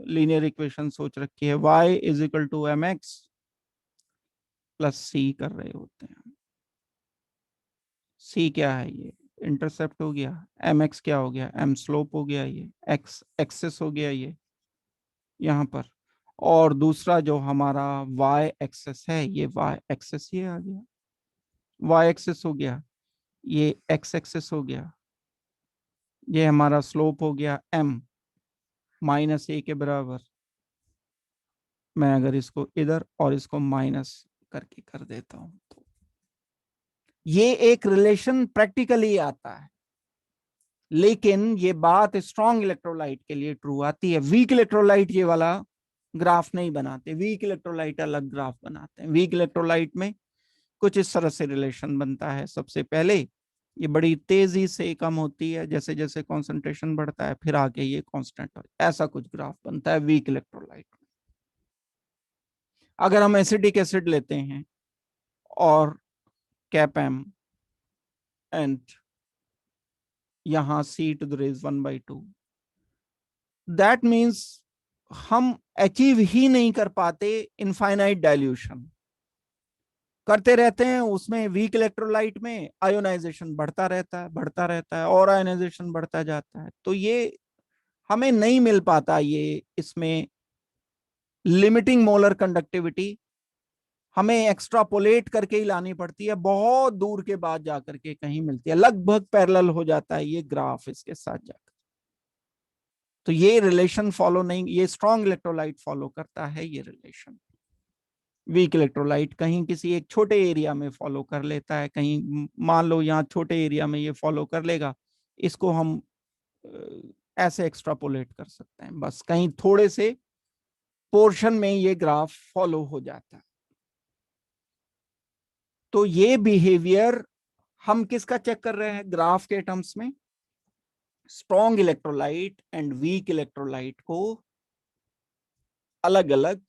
लीनियर इक्वेशन सोच रखी है, y is equal to M X plus C कर रहे होते हैं। सी क्या है? ये इंटरसेप्ट हो गया। एम एक्स क्या हो गया? एम स्लोप हो गया। ये एक्स एक्सेस हो गया ये यहाँ पर। और दूसरा जो हमारा y एक्सेस है, ये y एक्सेस ये आ गया, y एक्सेस हो गया, ये x एक्सेस हो गया, ये हमारा स्लोप हो गया m माइनस ए के बराबर। मैं अगर इसको इधर और इसको माइनस करके कर देता हूं तो ये एक रिलेशन प्रैक्टिकली आता है, लेकिन ये बात स्ट्रॉन्ग इलेक्ट्रोलाइट के लिए ट्रू आती है। वीक इलेक्ट्रोलाइट ये वाला ग्राफ नहीं बनाते, वीक इलेक्ट्रोलाइट अलग ग्राफ बनाते हैं। वीक इलेक्ट्रोलाइट में कुछ इस तरह से रिलेशन बनता है। सबसे पहले ये बड़ी तेजी से कम होती है, जैसे जैसे कॉन्सेंट्रेशन बढ़ता है, फिर आके ये कांस्टेंट हो, ऐसा कुछ ग्राफ बनता है वीक इलेक्ट्रोलाइट में। अगर हम एसिडिक एसिड लेते हैं और कैप एम एंड यहां C to the raise 1/2, that means हम अचीव ही नहीं कर पाते इनफाइनाइट डाइल्यूशन। करते रहते हैं उसमें, वीक इलेक्ट्रोलाइट में आयोनाइजेशन बढ़ता रहता है, बढ़ता रहता है, और आयोनाइजेशन बढ़ता जाता है। तो ये हमें नहीं मिल पाता, ये इसमें लिमिटिंग मोलर कंडक्टिविटी हमें एक्स्ट्रापोलेट करके ही लानी पड़ती है, बहुत दूर के बाद जाकर के कहीं मिलती है, लगभग पैरेलल हो जाता है ये ग्राफ इसके साथ जाकर। तो ये रिलेशन फॉलो नहीं, ये स्ट्रॉन्ग इलेक्ट्रोलाइट फॉलो करता है ये रिलेशन। वीक इलेक्ट्रोलाइट कहीं किसी एक छोटे एरिया में फॉलो कर लेता है, कहीं मान लो यहाँ छोटे एरिया में ये फॉलो कर लेगा, इसको हम ऐसे एक्स्ट्रापोलेट कर सकते हैं, बस कहीं थोड़े से पोर्शन में ये ग्राफ फॉलो हो जाता है। तो ये बिहेवियर हम किसका चेक कर रहे हैं ग्राफ के टर्म्स में? Strong electrolyte and weak electrolyte को अलग अलग,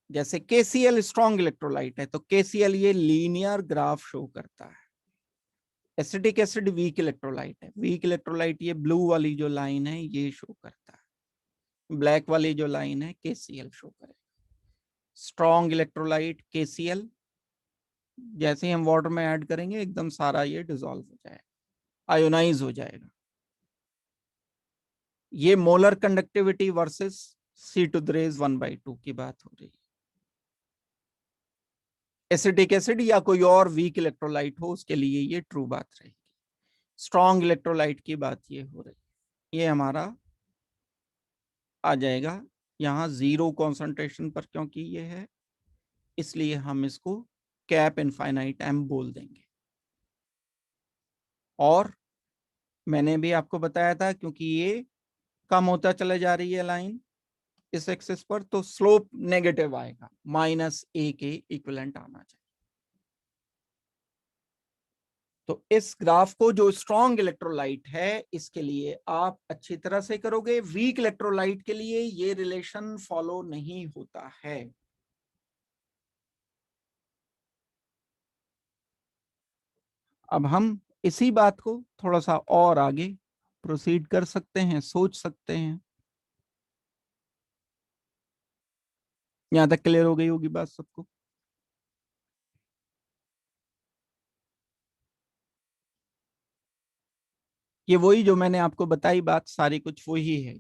जैसे KCl स्ट्रॉन्ग इलेक्ट्रोलाइट है तो KCl ये लीनियर ग्राफ शो करता है। एसिडिक एसिड वीक इलेक्ट्रोलाइट है, वीक इलेक्ट्रोलाइट ये ब्लू वाली जो लाइन है ये शो करता है, ब्लैक वाली जो लाइन है KCl शो करेगा। स्ट्रॉन्ग इलेक्ट्रोलाइट KCl, जैसे ही हम वाटर में ऐड करेंगे एकदम सारा ये डिसॉल्व हो जाएगा, आयोनाइज हो जाएगा। ये मोलर कंडक्टिविटी वर्सेस C⁴ 1/2 की बात हो रही है। एसिटिक एसिड या कोई और वीक इलेक्ट्रोलाइट हो उसके लिए ये ट्रू बात रहेगी। स्ट्रॉन्ग इलेक्ट्रोलाइट की बात ये हो रही है। ये हमारा आ जाएगा यहाँ 0 कॉन्सेंट्रेशन पर, क्योंकि ये है इसलिए हम इसको कैप इनफाइनाइट M बोल देंगे। और मैंने भी आपको बताया था क्योंकि ये कम होता चला जा रही है लाइन इस एक्सिस पर, तो स्लोप नेगेटिव आएगा, -A के इक्विवेलेंट आना चाहिए। तो इस ग्राफ को जो स्ट्रॉन्ग इलेक्ट्रोलाइट है इसके लिए आप अच्छी तरह से करोगे, वीक इलेक्ट्रोलाइट के लिए ये रिलेशन फॉलो नहीं होता है। अब हम इसी बात को थोड़ा सा और आगे प्रोसीड कर सकते हैं, सोच सकते हैं। यहां तक क्लियर हो गई होगी बात सबको? ये वही जो मैंने आपको बताई बात सारी कुछ वही है।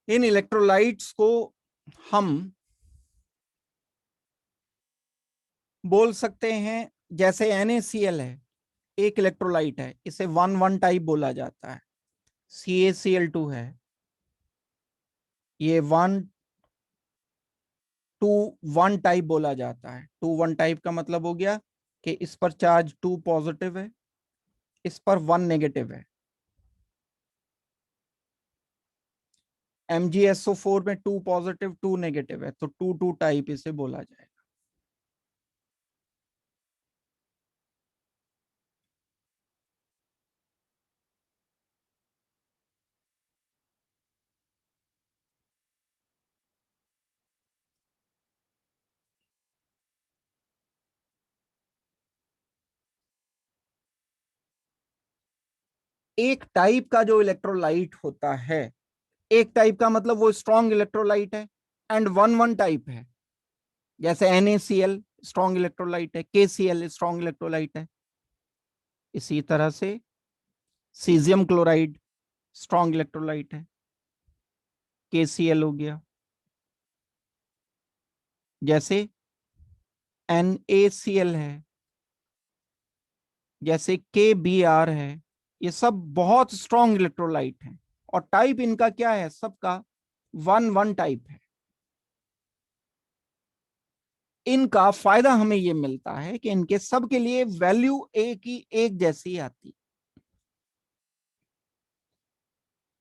इन इलेक्ट्रोलाइट्स को हम बोल सकते हैं, जैसे NaCl है, एक इलेक्ट्रोलाइट है, इसे 1,1 टाइप बोला जाता है। CaCl2 है, ये 1,2,1 टाइप बोला जाता है। 2,1 टाइप का मतलब हो गया कि इस पर चार्ज 2 पॉजिटिव है, इस पर 1 नेगेटिव है। MgSO4 में 2 पॉजिटिव 2 नेगेटिव है, तो 2,2 टाइप इसे बोला जाएगा। एक टाइप का जो इलेक्ट्रोलाइट होता है, एक टाइप का मतलब वो स्ट्रॉन्ग इलेक्ट्रोलाइट है, एंड 1,1 टाइप है। जैसे NaCl स्ट्रॉन्ग इलेक्ट्रोलाइट है, KCl स्ट्रॉन्ग इलेक्ट्रोलाइट है। इसी तरह से सीजियम क्लोराइड स्ट्रॉन्ग इलेक्ट्रोलाइट है, KCl हो गया। जैसे NaCl है, जैसे KBr है, ये सब बहुत स्ट्रॉन्ग इलेक्ट्रोलाइट हैं। और टाइप इनका क्या है? सबका 1,1 टाइप है। इनका फायदा हमें ये मिलता है कि इनके सब के लिए वैल्यू एक ही, एक जैसी आती।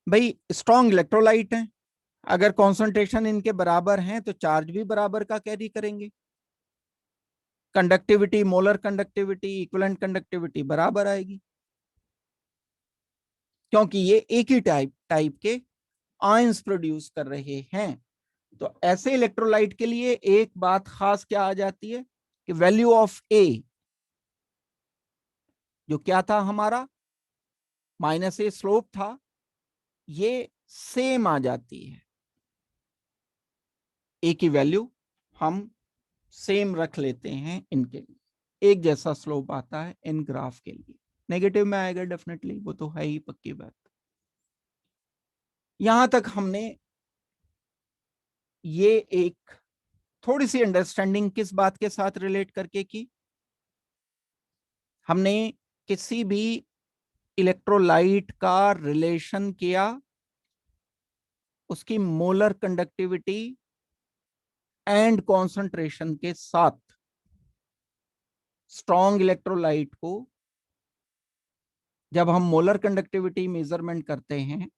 भाई स्ट्रॉन्ग इलेक्ट्रोलाइट है, अगर कॉन्सेंट्रेशन इनके बराबर हैं तो चार्ज भी बराबर का कैरी करेंगे। Conductivity, molar conductivity, equivalent conductivity बराबर आएगी, क्योंकि ये एक ही टाइप के आयंस प्रोड्यूस कर रहे हैं। तो ऐसे इलेक्ट्रोलाइट के लिए एक बात खास क्या आ जाती है कि वैल्यू ऑफ A, जो क्या था हमारा -A स्लोप था, ये सेम आ जाती है। A की वैल्यू हम सेम रख लेते हैं इनके लिए, एक जैसा स्लोप आता है इन ग्राफ के लिए। नेगेटिव में आएगा डेफिनेटली, वो तो है ही पक्की बात। यहां तक हमने ये एक थोड़ी सी अंडरस्टैंडिंग किस बात के साथ रिलेट करके की, हमने किसी भी इलेक्ट्रोलाइट का रिलेशन किया उसकी मोलर कंडक्टिविटी एंड कॉन्सेंट्रेशन के साथ। स्ट्रॉन्ग इलेक्ट्रोलाइट को जब हम मोलर कंडक्टिविटी मेजरमेंट करते हैं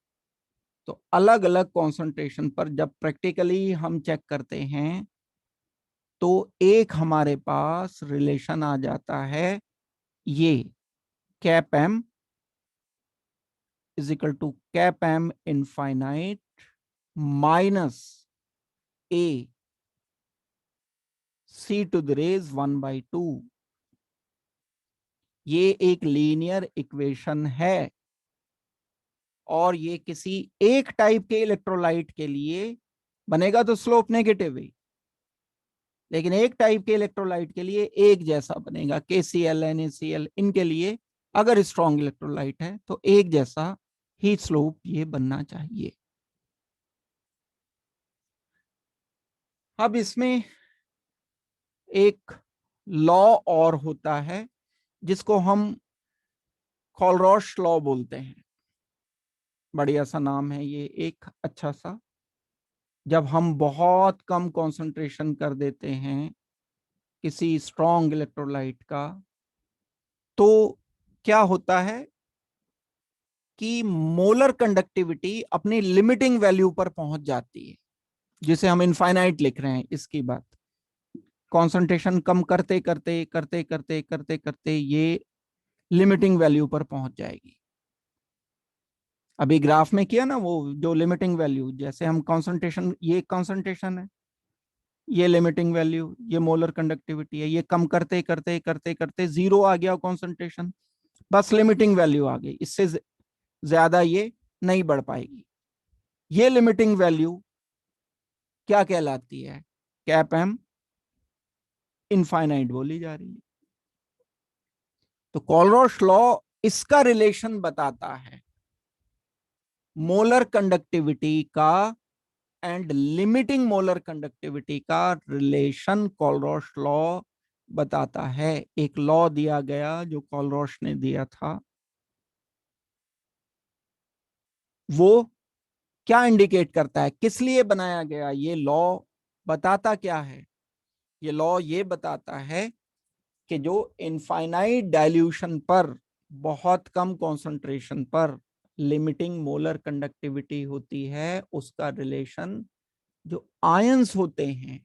तो अलग अलग कॉन्सेंट्रेशन पर जब प्रैक्टिकली हम चेक करते हैं तो एक हमारे पास रिलेशन आ जाता है, ये cap M is equal to cap M infinite minus A C to the raise 1/2। ये एक लीनियर इक्वेशन है और ये किसी एक टाइप के इलेक्ट्रोलाइट के लिए बनेगा तो स्लोप नेगेटिव है, लेकिन एक टाइप के इलेक्ट्रोलाइट के लिए एक जैसा बनेगा। KCl NaCl इनके लिए अगर स्ट्रॉन्ग इलेक्ट्रोलाइट है तो एक जैसा ही स्लोप ये बनना चाहिए। अब इसमें एक लॉ और होता है जिसको हम कोलरॉश लॉ बोलते हैं। बढ़िया सा नाम है ये, एक अच्छा सा। जब हम बहुत कम कंसंट्रेशन कर देते हैं किसी स्ट्रॉन्ग इलेक्ट्रोलाइट का तो क्या होता है कि मोलर कंडक्टिविटी अपनी लिमिटिंग वैल्यू पर पहुंच जाती है, जिसे हम इनफाइनाइट लिख रहे हैं इसकी बात। कंसंट्रेशन कम करते करते करते करते करते करते ये लिमिटिंग वैल्यू पर पहुंच जाएगी। अभी ग्राफ में किया ना वो जो लिमिटिंग वैल्यू, जैसे हम कंसंट्रेशन, ये कंसंट्रेशन है, ये लिमिटिंग वैल्यू, ये मोलर कंडक्टिविटी है, ये कम करते करते करते करते जीरो आ गया कंसंट्रेशन, बस लिमिटिंग वैल्यू आ गई, इससे ज्यादा ये नहीं बढ़ पाएगी। ये लिमिटिंग वैल्यू क्या कहलाती है? कैप एम इनफाइनाइट बोली जा रही है। तो कोलरॉश लॉ इसका रिलेशन बताता है मोलर कंडक्टिविटी का एंड लिमिटिंग मोलर कंडक्टिविटी का रिलेशन कोलरॉश लॉ बताता है। एक लॉ दिया गया जो कोलरॉश ने दिया था, वो क्या इंडिकेट करता है, किस लिए बनाया गया ये लॉ, बताता क्या है? ये लॉ ये बताता है कि जो इनफाइनाइट डाइल्यूशन पर, बहुत कम कंसंट्रेशन पर लिमिटिंग मोलर कंडक्टिविटी होती है, उसका रिलेशन जो आयंस होते हैं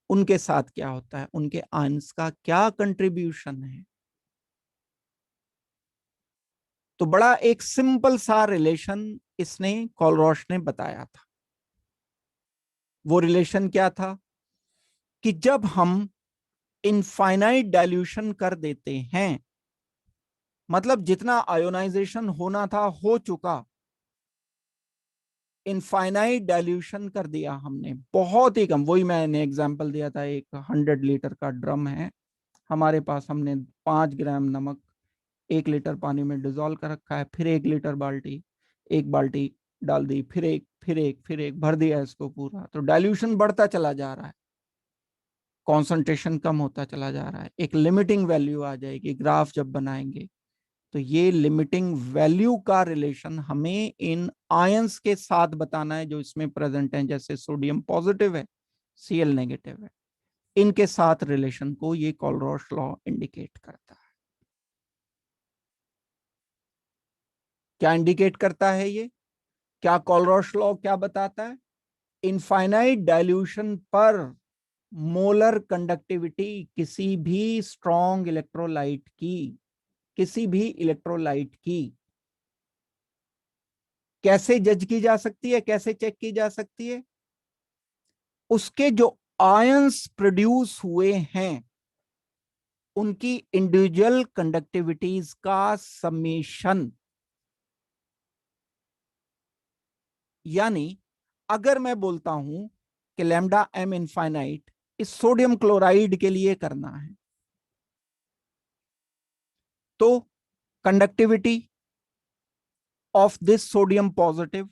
उनके साथ क्या होता है, उनके आयंस का क्या कंट्रीब्यूशन है। तो बड़ा एक सिंपल सा रिलेशन इसने, कोलरॉश ने बताया था। वो रिलेशन क्या था कि जब हम इनफाइनाइट डाइल्यूशन कर देते हैं, मतलब जितना आयोनाइजेशन होना था हो चुका, इनफाइनाइट डाइल्यूशन कर दिया हमने, बहुत ही कम। वही मैंने एग्जांपल दिया था, एक 100 लीटर का ड्रम है हमारे पास, हमने 5 ग्राम नमक 1 लीटर पानी में डिजोल्व कर रखा है, फिर 1 लीटर बाल्टी, एक बाल्टी डाल दी, फिर एक, फिर एक, फिर एक, भर दिया इसको पूरा। तो डाइल्यूशन बढ़ता चला जा रहा है, कॉन्सेंट्रेशन कम होता चला जा रहा है, एक लिमिटिंग वैल्यू आ जाएगी। ग्राफ जब बनाएंगे तो ये लिमिटिंग वैल्यू का रिलेशन हमें इन आयंस के साथ बताना है जो इसमें प्रेजेंट है, जैसे सोडियम पॉजिटिव है, Cl नेगेटिव है, इनके साथ रिलेशन को ये कोलरॉश लॉ इंडिकेट करता है। क्या इंडिकेट करता है ये? क्या कोलरॉश लॉ क्या बताता है? इनफाइनाइट डाइल्यूशन पर मोलर कंडक्टिविटी किसी भी स्ट्रॉन्ग इलेक्ट्रोलाइट की, किसी भी इलेक्ट्रोलाइट की कैसे जज की जा सकती है, कैसे चेक की जा सकती है? उसके जो आयंस प्रोड्यूस हुए हैं उनकी इंडिविजुअल कंडक्टिविटीज का समेशन। यानी अगर मैं बोलता हूं कि लैम्डा एम इनफाइनाइट इस सोडियम क्लोराइड के लिए करना है, तो conductivity of this sodium positive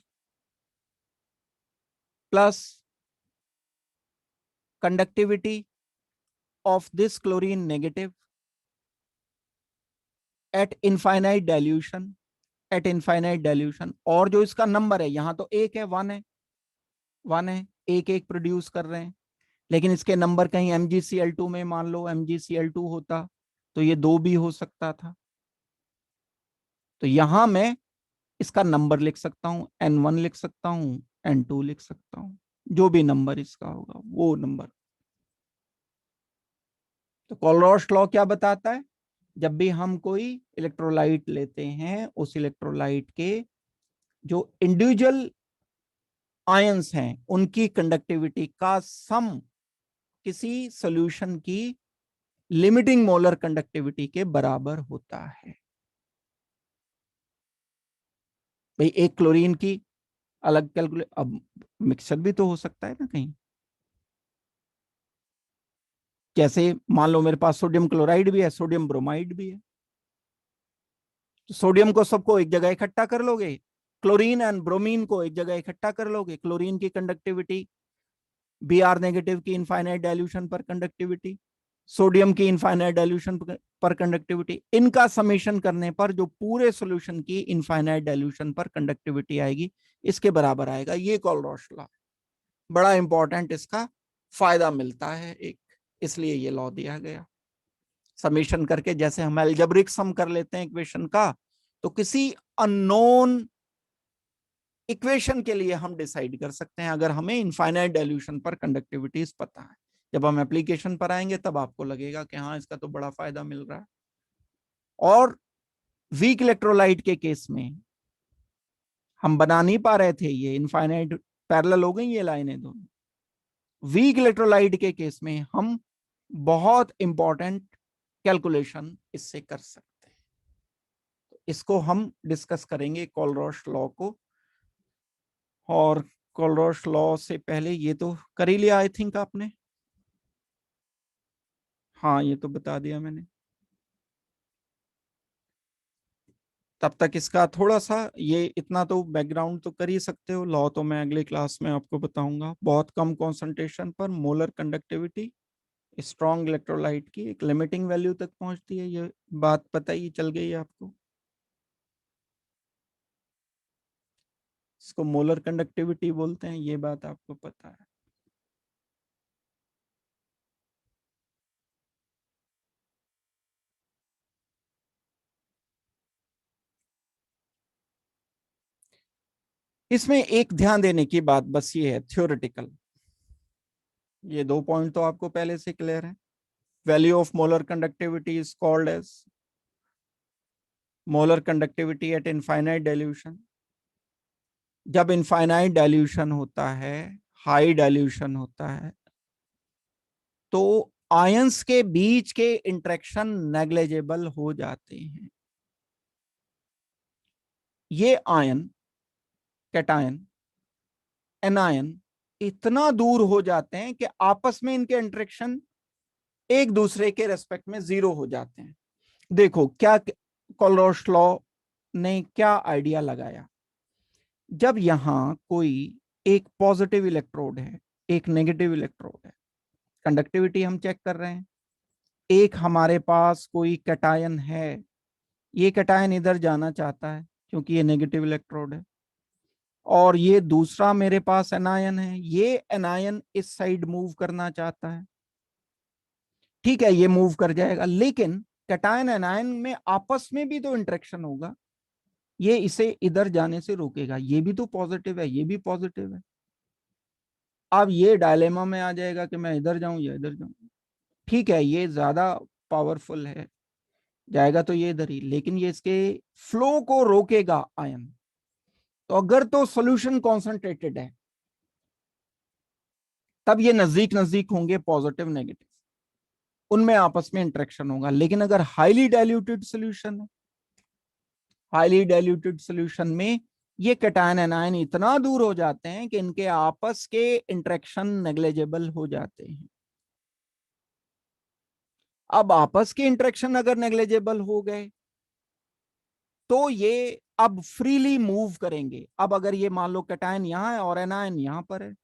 plus conductivity of this chlorine negative eight infinite dilution, eight infinite dilution, और जो इसका नंबर है, यहां तो एक है, वन है, वन है, एक एक प्रोड्यूस कर रहे हैं, लेकिन इसके नंबर कहीं MgCl2 में मान लो MgCl2 होता तो ये दो भी हो सकता था। तो यहां मैं इसका नंबर लिख सकता हूं, N1 लिख सकता हूं, N2 लिख सकता हूं, जो भी नंबर इसका होगा वो नंबर। तो कोलरॉश लॉ क्या बताता है? जब भी हम कोई इलेक्ट्रोलाइट लेते हैं, उस इलेक्ट्रोलाइट के जो इंडिविजुअल आयंस हैं उनकी कंडक्टिविटी का सम किसी सॉल्यूशन की लिमिटिंग मोलर कंडक्टिविटी के बराबर होता है। भाई एक क्लोरीन की अलग कैलकुलेट, अब मिक्सचर भी तो हो सकता है ना कहीं, जैसे मान लो मेरे पास सोडियम क्लोराइड भी है, सोडियम ब्रोमाइड भी है, तो सोडियम को सबको एक जगह इकट्ठा कर लोगे, क्लोरीन एंड ब्रोमीन को एक जगह इकट्ठा कर लोगे, क्लोरीन की कंडक्टिविटी Br नेगेटिव की इनफाइनाइट डाइल्यूशन पर कंडक्टिविटी, सोडियम की इनफाइनाइट डाइल्यूशन पर कंडक्टिविटी, इनका समेशन करने पर जो पूरे सॉल्यूशन की इनफाइनाइट डाइल्यूशन पर कंडक्टिविटी आएगी इसके बराबर आएगा। ये कोलरॉश लॉ बड़ा इंपॉर्टेंट, इसका फायदा मिलता है एक, इसलिए ये लॉ दिया गया। समेशन करके जैसे हम एल्जेब्रिक सम कर लेते हैं इक्वेशन का, तो किसी अननोन इक्वेशन के लिए हम डिसाइड कर सकते हैं अगर हमें इनफाइनाइट डाइल्यूशन पर कंडक्टिविटीज पता है। जब हम एप्लीकेशन पर आएंगे तब आपको लगेगा कि हाँ इसका तो बड़ा फायदा मिल रहा है। और वीक इलेक्ट्रोलाइट के केस में हम बना नहीं पा रहे थे, ये इनफाइनाइट पैरेलल हो गई ये लाइनें दोनों। वीक इलेक्ट्रोलाइट के केस में हम बहुत इंपॉर्टेंट कैलकुलेशन इससे कर सकते हैं। तो इसको हम डिस्कस करेंगे कोलरॉश लॉ को। और कोलरॉश लॉ से पहले ये तो कर ही लिया आई थिंक आपने, हाँ ये तो बता दिया मैंने। तब तक इसका थोड़ा सा ये इतना तो बैकग्राउंड तो कर ही सकते हो। लॉ तो मैं अगले क्लास में आपको बताऊंगा। बहुत कम कॉन्सेंट्रेशन पर मोलर कंडक्टिविटी स्ट्रॉन्ग इलेक्ट्रोलाइट की एक लिमिटिंग वैल्यू तक पहुंचती है, ये बात पता ही चल गई आपको। इसको मोलर कंडक्टिविटी बोलते हैं, ये बात आपको पता है। इसमें एक ध्यान देने की बात बस ये है, थ्योरेटिकल, ये 2 पॉइंट तो आपको पहले से क्लियर है। Value of molar conductivity is called as molar conductivity at infinite dilution. जब इनफाइनाइट डाइल्यूशन होता है, हाई डाइल्यूशन होता है, तो आयंस के बीच के इंटरेक्शन नेग्लेजेबल हो जाते हैं। ये आयन, कैटायन, एनायन इतना दूर हो जाते हैं कि आपस में इनके इंटरेक्शन एक दूसरे के रेस्पेक्ट में जीरो हो जाते हैं। देखो क्या कोलरॉश लॉ ने क्या आइडिया लगाया। जब यहां कोई एक पॉजिटिव इलेक्ट्रोड है, एक नेगेटिव इलेक्ट्रोड है, कंडक्टिविटी हम चेक कर रहे हैं। एक हमारे पास कोई कैटायन है, ये कैटायन इधर जाना चाहता है क्योंकि ये नेगेटिव इलेक्ट्रोड है, और ये दूसरा मेरे पास एनायन है, ये एनायन इस साइड मूव करना चाहता है। ठीक है, ये मूव कर जाएगा, लेकिन कैटायन एनायन में आपस में भी तो इंटरेक्शन होगा, ये इसे इधर जाने से रोकेगा। ये भी तो पॉजिटिव है, ये भी पॉजिटिव है। अब ये डायलेमा में आ जाएगा कि मैं इधर जाऊं या इधर जाऊं। ठीक है, ये ज्यादा पावरफुल है, जाएगा तो ये इधर ही, लेकिन ये इसके फ्लो को रोकेगा आयन। तो अगर तो सॉल्यूशन कॉन्सेंट्रेटेड है तब ये नजदीक नजदीक होंगे, पॉजिटिव नेगेटिव, उनमें आपस में इंटरेक्शन होगा। लेकिन अगर हाईली डाइल्यूटेड सॉल्यूशन है, हाईली डाइल्यूटेड सॉल्यूशन में ये कैटायन एनायन इतना दूर हो जाते हैं कि इनके आपस के इंटरेक्शन नेग्लेजेबल हो जाते हैं। अब आपस के इंटरेक्शन अगर नेग्लेजेबल हो गए तो ये अब फ्रीली मूव करेंगे। अब अगर ये मान लो कैटायन यहां है और एनायन यहां पर है,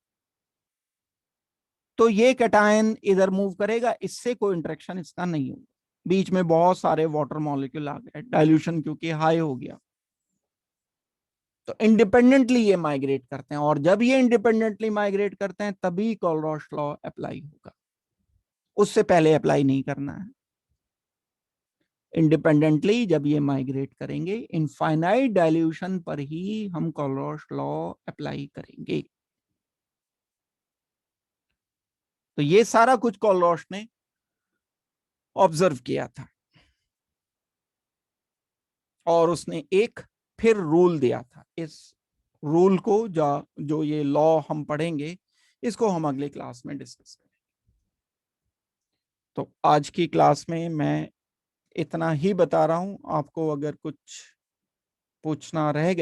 तो ये कैटायन इधर मूव करेगा, इससे कोई इंटरेक्शन इसका नहीं होगा। बीच में बहुत सारे वाटर मॉलिक्यूल आ गए, डाइल्यूशन क्योंकि हाई हो गया, तो इंडिपेंडेंटली ये माइग्रेट करते हैं। और जब ये इंडिपेंडेंटली माइग्रेट करते हैं तभी कोलरॉश लॉ अप्लाई होगा, उससे पहले अप्लाई नहीं करना है। इंडिपेंडेंटली जब ये माइग्रेट करेंगे, इनफाइनाइट डाइल्यूशन पर ही हम कोलरॉश लॉ अप्लाई करेंगे। तो ये सारा कुछ कोलरॉश ने ऑब्जर्व किया था और उसने एक फिर रूल दिया था इस रूल को, जो ये लॉ हम पढ़ेंगे, इसको हम अगले क्लास में डिस्कस करेंगे। तो आज की क्लास में मैं इतना ही बता रहा हूं। आपको अगर कुछ पूछना रह गया